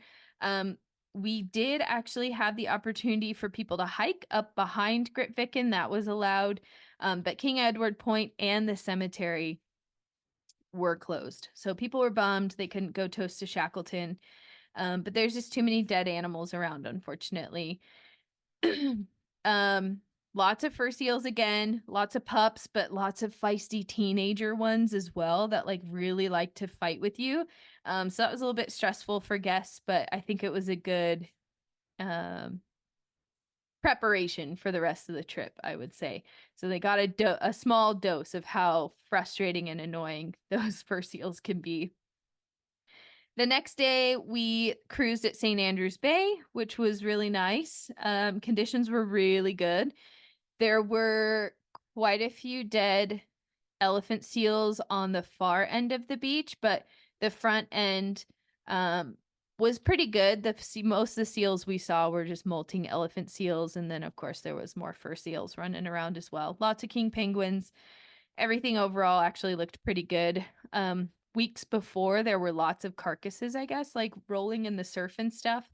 We did actually have the opportunity for people to hike up behind Grytviken. That was allowed. But King Edward Point and the cemetery were closed. So people were bummed they couldn't go toast to Shackleton. But there's just too many dead animals around, unfortunately. Lots of fur seals again, lots of pups, but lots of feisty teenager ones as well that like really like to fight with you. So that was a little bit stressful for guests, but I think it was a good preparation for the rest of the trip, I would say. So they got a small dose of how frustrating and annoying those fur seals can be. The next day, we cruised at St. Andrews Bay, which was really nice. Conditions were really good. There were quite a few dead elephant seals on the far end of the beach, but the front end was pretty good. Most of the seals we saw were just molting elephant seals. And then, of course, there was more fur seals running around as well. Lots of king penguins. everything overall actually looked pretty good. Weeks before, there were lots of carcasses, I guess, like rolling in the surf and stuff.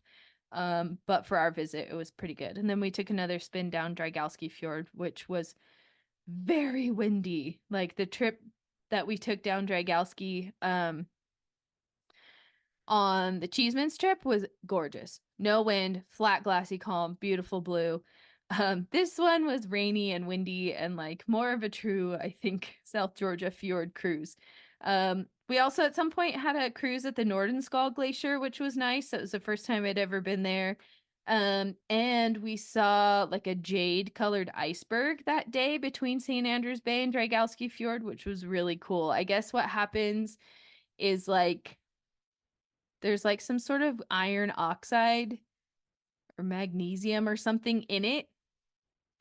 But for our visit, it was pretty good. And then we took another spin down Drygalski Fjord, which was very windy. Like the trip that we took down Drygalski, on the Cheeseman's trip was gorgeous. No wind, flat, glassy, calm, beautiful blue. This one was rainy and windy and like more of a true, I think, South Georgia fjord cruise. We also at some point had a cruise at the Nordenskjold Glacier, which was nice. That was the first time I'd ever been there. And we saw like a jade colored iceberg that day between St. Andrews Bay and Drygalski Fjord, which was really cool. I guess what happens is like there's like some sort of iron oxide or magnesium or something in it.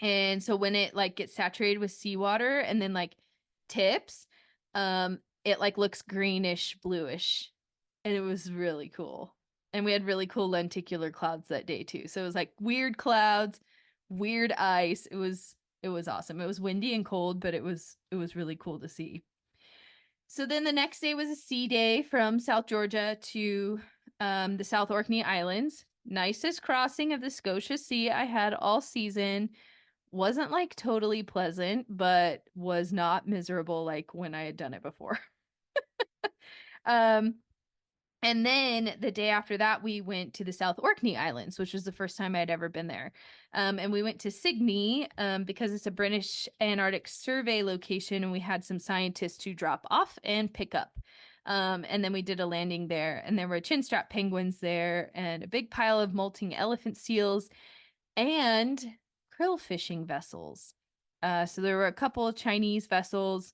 And so when it like gets saturated with seawater and then like tips, it like looks greenish, bluish. And it was really cool. And we had really cool lenticular clouds that day too. So it was like weird clouds, weird ice. It was awesome. It was windy and cold, but it was really cool to see. So then the next day was a sea day from South Georgia to the South Orkney Islands. Nicest crossing of the Scotia Sea I had all season. Wasn't like totally pleasant, but was not miserable like when I had done it before. um, and then the day after that, we went to the South Orkney Islands, which was the first time I'd ever been there. And we went to Sydney because it's a British Antarctic survey location, and we had some scientists to drop off and pick up. And then we did a landing there, and there were chinstrap penguins there, and a big pile of molting elephant seals, and krill fishing vessels. So there were a couple of Chinese vessels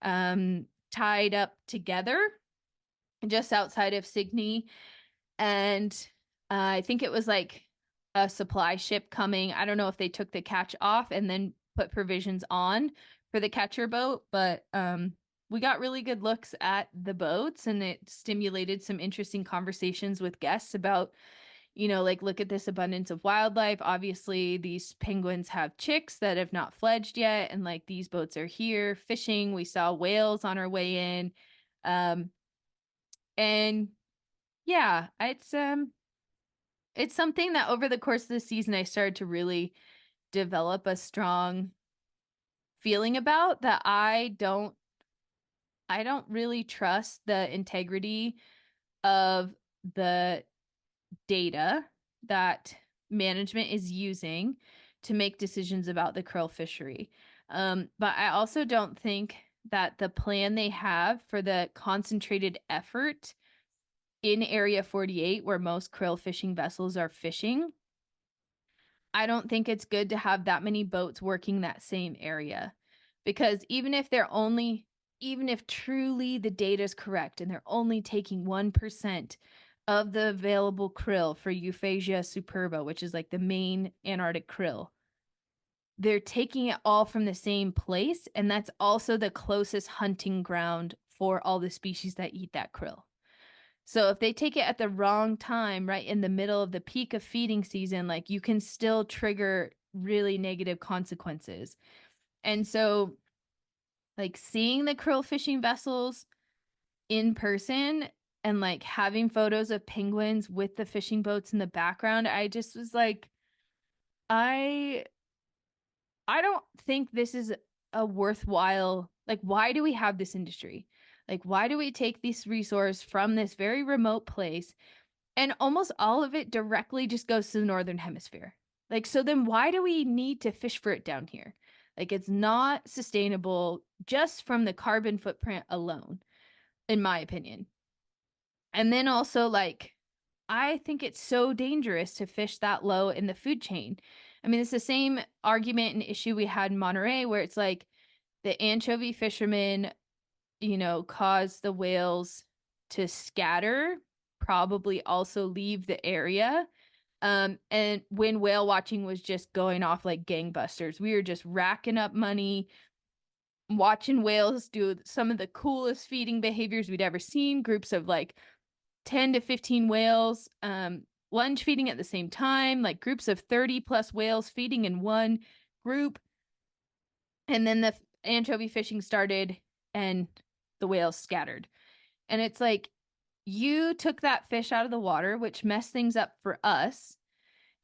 tied up together just outside of Sydney. And I think it was like a supply ship coming. I don't know if they took the catch off and then put provisions on for the catcher boat, but we got really good looks at the boats, and it stimulated some interesting conversations with guests about, like, look at this abundance of wildlife. Obviously, these penguins have chicks that have not fledged yet, and like these boats are here fishing. We saw whales on our way in. And yeah, it's something that over the course of the season I started to really develop a strong feeling about, that I don't really trust the integrity of the data that management is using to make decisions about the krill fishery. But I also don't think that the plan they have for the concentrated effort in Area 48, where most krill fishing vessels are fishing, I don't think it's good to have that many boats working that same area. Because even if truly the data is correct and they're only taking 1% of the available krill for Euphrasia superba, which is like the main Antarctic krill, they're taking it all from the same place. And that's also the closest hunting ground for all the species that eat that krill. So if they take it at the wrong time, right in the middle of the peak of feeding season, like you can still trigger really negative consequences. And so like seeing the krill fishing vessels in person and like having photos of penguins with the fishing boats in the background, I just was like, I don't think this is a worthwhile, like, why do we have this industry? Like, why do we take this resource from this very remote place, and almost all of it directly just goes to the northern hemisphere? Like, so then why do we need to fish for it down here? Like, it's not sustainable just from the carbon footprint alone, in my opinion. And then also, like, I think it's so dangerous to fish that low in the food chain. I mean, it's the same argument and issue we had in Monterey, where it's like the anchovy fishermen, cause the whales to scatter, probably also leave the area. And when whale watching was just going off like gangbusters, we were just racking up money, watching whales do some of the coolest feeding behaviors we'd ever seen. Groups of like 10 to 15 whales, lunge feeding at the same time, like groups of 30 plus whales feeding in one group. And then anchovy fishing started and the whales scattered. And it's like, you took that fish out of the water, which messed things up for us,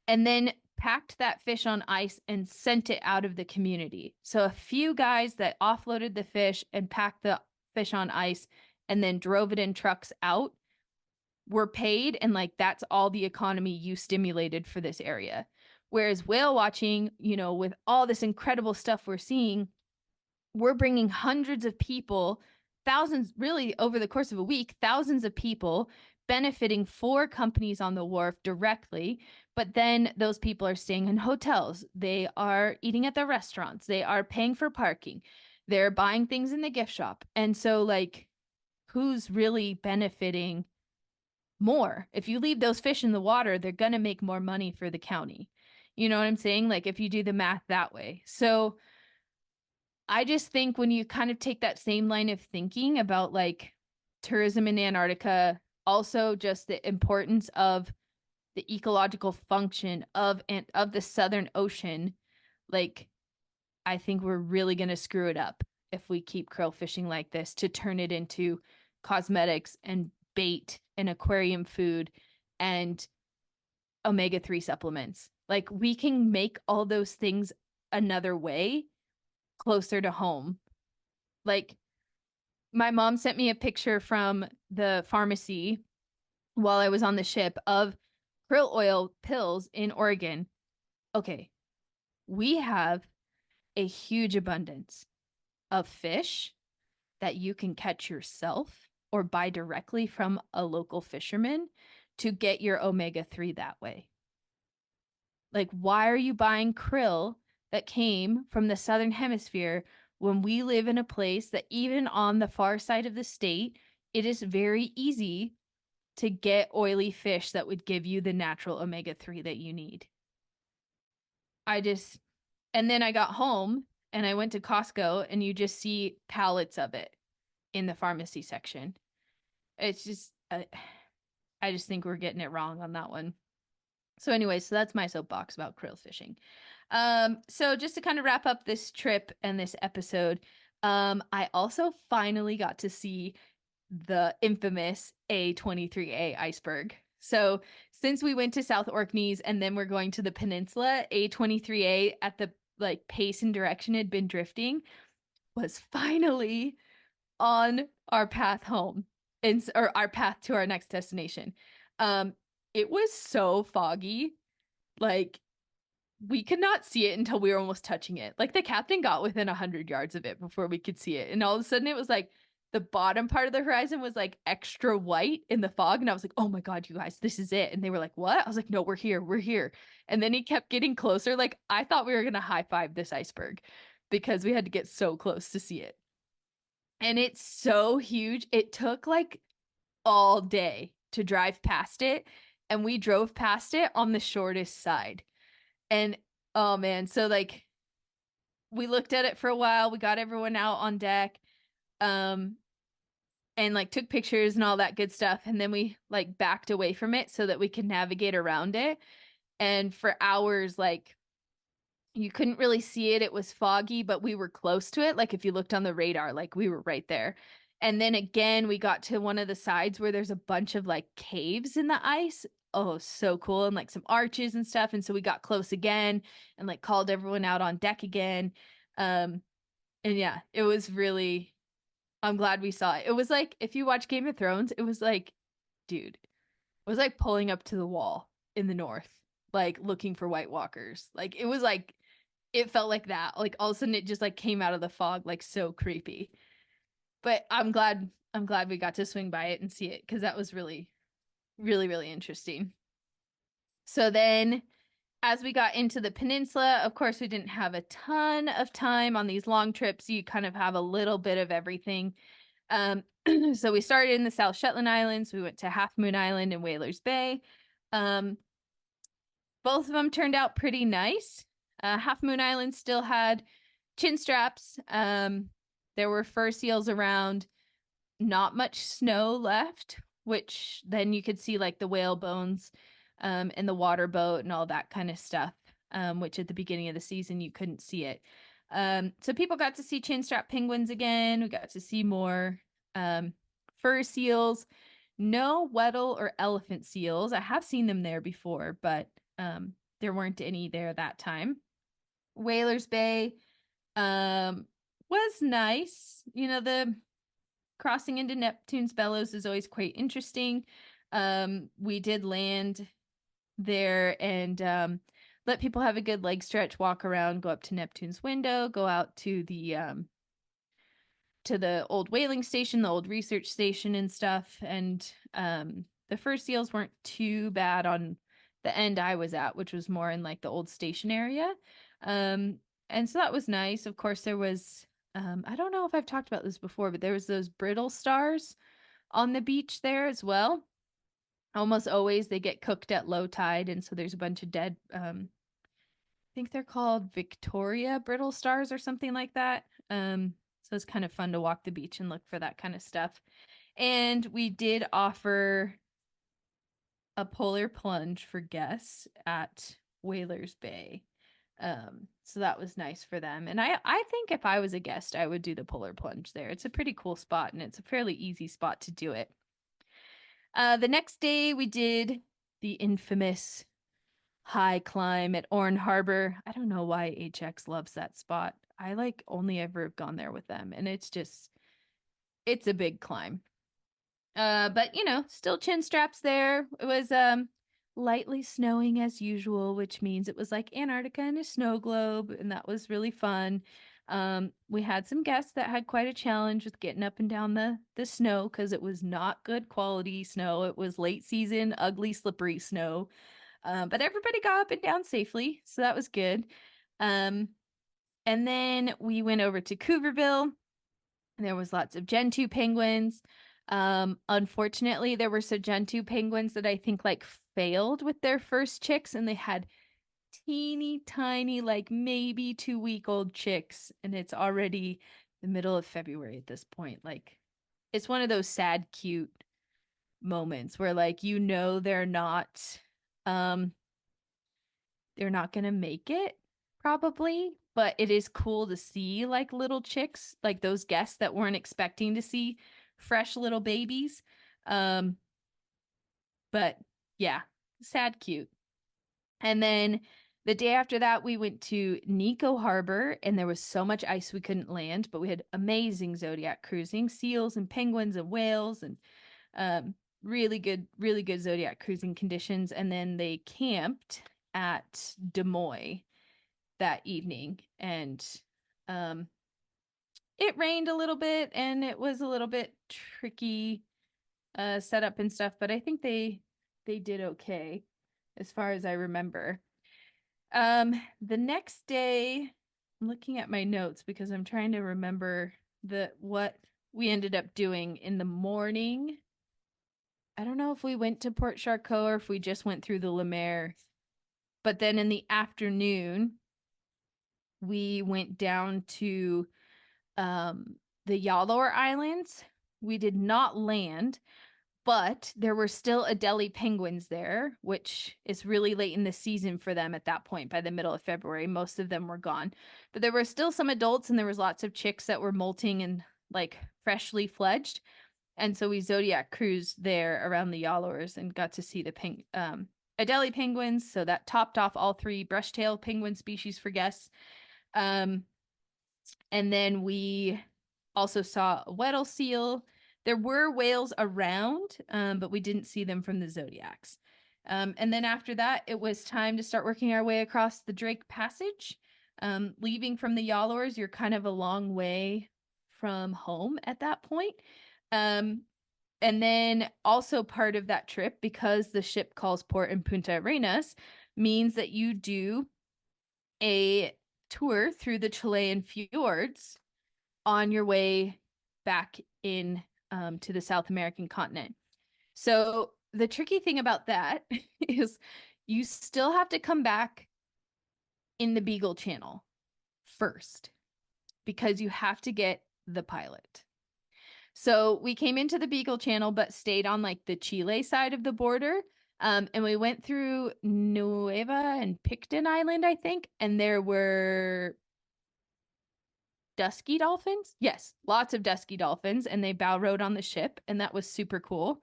and then packed that fish on ice and sent it out of the community. So a few guys that offloaded the fish and packed the fish on ice and then drove it in trucks out were paid, and like that's all the economy you stimulated for this area. Whereas whale watching, with all this incredible stuff we're seeing, we're bringing hundreds of people, thousands, really over the course of a week, thousands of people benefiting for companies on the wharf directly. But then those people are staying in hotels. They are eating at the restaurants. They are paying for parking. They're buying things in the gift shop. And so, like, who's really benefiting more? If you leave those fish in the water, they're going to make more money for the county. You know what I'm saying? Like, if you do the math that way. So, I just think when you kind of take that same line of thinking about like tourism in Antarctica, also just the importance of the ecological function of the Southern Ocean, like I think we're really going to screw it up if we keep krill fishing like this to turn it into cosmetics and bait and aquarium food and omega-3 supplements. Like we can make all those things another way closer to home. Like my mom sent me a picture from the pharmacy while I was on the ship of krill oil pills in Oregon. Okay, we have a huge abundance of fish that you can catch yourself or buy directly from a local fisherman to get your omega-3 that way. Like, why are you buying krill that came from the southern hemisphere when we live in a place that even on the far side of the state, it is very easy to get oily fish that would give you the natural omega-3 that you need? And then I got home and I went to Costco and you just see pallets of it in the pharmacy section. It's just, I just think we're getting it wrong on that one. So anyway, so that's my soapbox about krill fishing. So just to kind of wrap up this trip and this episode, I also finally got to see the infamous A23A iceberg. So since we went to South Orkneys and then we're going to the peninsula, A23A at the like pace and direction had been drifting was finally on our path home or our path to our next destination. It was so foggy. Like we could not see it until we were almost touching it. Like the captain got within 100 yards of it before we could see it. And all of a sudden it was like the bottom part of the horizon was like extra white in the fog. And I was like, oh my God, you guys, this is it. And they were like, what? I was like, no, we're here. We're here. And then he kept getting closer. Like I thought we were going to high five this iceberg because we had to get so close to see it. And it's so huge. It took like all day to drive past it. And we drove past it on the shortest side. And oh man, so like we looked at it for a while, we got everyone out on deck, and like took pictures and all that good stuff, and then we like backed away from it so that we could navigate around it. And for hours, like you couldn't really see it. It was foggy, but we were close to it. Like if you looked on the radar, like we were right there. And then again, we got to one of the sides where there's a bunch of like caves in the ice. Oh, so cool. And like some arches and stuff. And so we got close again and like called everyone out on deck again. And yeah, it was really, I'm glad we saw it. It was like, if you watch Game of Thrones, it was like, dude, it was like pulling up to the wall in the north, like looking for White Walkers. Like it was like, it felt like that. Like all of a sudden it just like came out of the fog, like so creepy. But I'm glad we got to swing by it and see it because that was really, really, really interesting. So then as we got into the peninsula, of course, we didn't have a ton of time on these long trips. You kind of have a little bit of everything. So we started in the South Shetland Islands. We went to Half Moon Island and Whalers Bay. Both of them turned out pretty nice. Half Moon Island still had chin straps. There were fur seals around, not much snow left, which then you could see like the whale bones and the water boat and all that kind of stuff, which at the beginning of the season you couldn't see it. So people got to see chinstrap penguins again. We got to see more fur seals. No Weddell or elephant seals. I have seen them there before, but there weren't any there that time. Whalers Bay was nice. The crossing into Neptune's Bellows is always quite interesting. We did land there and let people have a good leg stretch, walk around, go up to Neptune's window, go out to the old whaling station, the old research station and stuff. And the fur seals weren't too bad on the end I was at, which was more in like the old station area. And so that was nice. Of course, there was I don't know if I've talked about this before, but there was those brittle stars on the beach there as well. Almost always they get cooked at low tide, and so there's a bunch of dead I think they're called Victoria brittle stars or something like that. So it's kind of fun to walk the beach and look for that kind of stuff. And we did offer a polar plunge for guests at Whalers Bay. So that was nice for them. And I think if I was a guest, I would do the polar plunge there. It's a pretty cool spot and it's a fairly easy spot to do it. The next day we did the infamous high climb at Orne Harbor. I don't know why HX loves that spot. I like only ever have gone there with them, and it's a big climb. But still chin straps there. It was lightly snowing as usual, which means it was like Antarctica in a snow globe, and that was really fun. We had some guests that had quite a challenge with getting up and down the snow because it was not good quality snow. It was late season, ugly, slippery snow. But everybody got up and down safely, so that was good. And then we went over to Cooverville. There was lots of Gentoo penguins. Unfortunately, there were some Gentoo penguins that I think like failed with their first chicks, and they had teeny tiny, like maybe 2-week-old chicks, and it's already the middle of February at this point. Like, it's one of those sad, cute moments where like um they're not gonna make it probably, but it is cool to see like little chicks, like those guests that weren't expecting to see fresh little babies. um but yeah, sad cute. And then the day after that we went to Nico Harbor, and there was so much ice we couldn't land, but we had amazing zodiac cruising, seals and penguins and whales, and really good zodiac cruising conditions. And then they camped at Des Moines that evening, and um it rained a little bit and it was a little bit tricky setup and stuff, but I think they did okay as far as I remember. The next day, I'm looking at my notes because I'm trying to remember what we ended up doing in the morning. I don't know if we went to Port Charcot or if we just went through the Lemaire. But then in the afternoon, we went down to the Yallour Islands. We did not land, but there were still Adelie penguins there, which is really late in the season for them at that point. By the middle of February, most of them were gone. But there were still some adults, and there was lots of chicks that were molting and like freshly fledged. And so we zodiac cruised there around the Yallours and got to see the Adelie penguins. So that topped off all 3 brush-tail penguin species for guests. And then we also saw a Weddell seal. There were whales around, but we didn't see them from the zodiacs. And then after that, it was time to start working our way across the Drake Passage. Leaving from the Yallours, you're kind of a long way from home at that point. And then also part of that trip, because the ship calls port in Punta Arenas, means that you do a tour through the Chilean fjords on your way back in to the South American continent. So the tricky thing about that is you still have to come back in the Beagle Channel first because you have to get the pilot. So we came into the Beagle Channel, but stayed on like the Chile side of the border. And we went through Nueva and Picton Island, I think. And there were dusky dolphins. Yes, lots of dusky dolphins, and they bow rode on the ship, and that was super cool.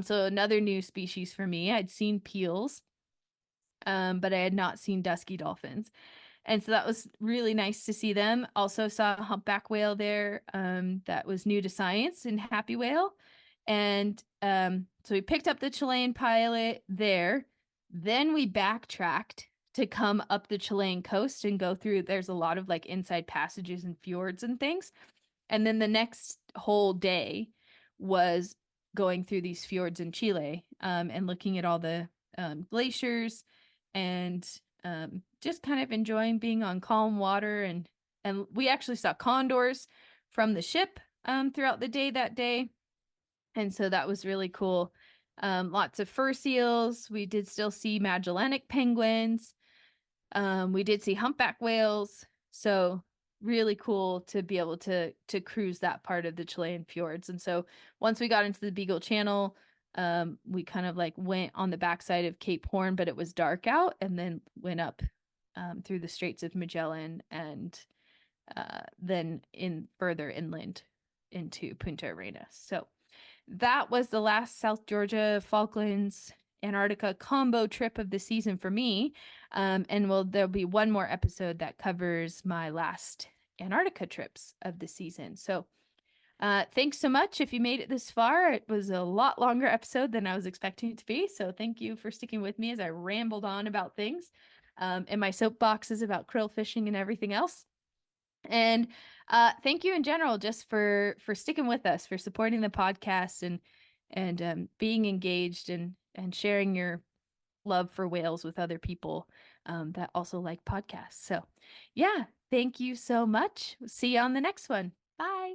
So another new species for me. I'd seen peels, but I had not seen dusky dolphins. And so that was really nice to see them. Also saw a humpback whale there, that was new to science and happy whale. And so we picked up the Chilean pilot there. Then we backtracked to come up the Chilean coast and go through. There's a lot of like inside passages and fjords and things. And then the next whole day was going through these fjords in Chile, and looking at all the glaciers, and just kind of enjoying being on calm water. And we actually saw condors from the ship throughout the day that day. And so that was really cool. Lots of fur seals. We did still see Magellanic penguins. We did see humpback whales. So really cool to be able to cruise that part of the Chilean fjords. And so once we got into the Beagle Channel, we kind of like went on the backside of Cape Horn, but it was dark out, and then went up through the Straits of Magellan, and then in further inland into Punta Arenas. So that was the last South Georgia, Falklands, Antarctica combo trip of the season for me. And there'll be one more episode that covers my last Antarctica trips of the season. So thanks so much if you made it this far. It was a lot longer episode than I was expecting it to be. So thank you for sticking with me as I rambled on about things, and my soapboxes about krill fishing and everything else. And thank you in general just for sticking with us, for supporting the podcast, and being engaged, and sharing your love for whales with other people that also like podcasts. So yeah, thank you so much. See you on the next one. Bye.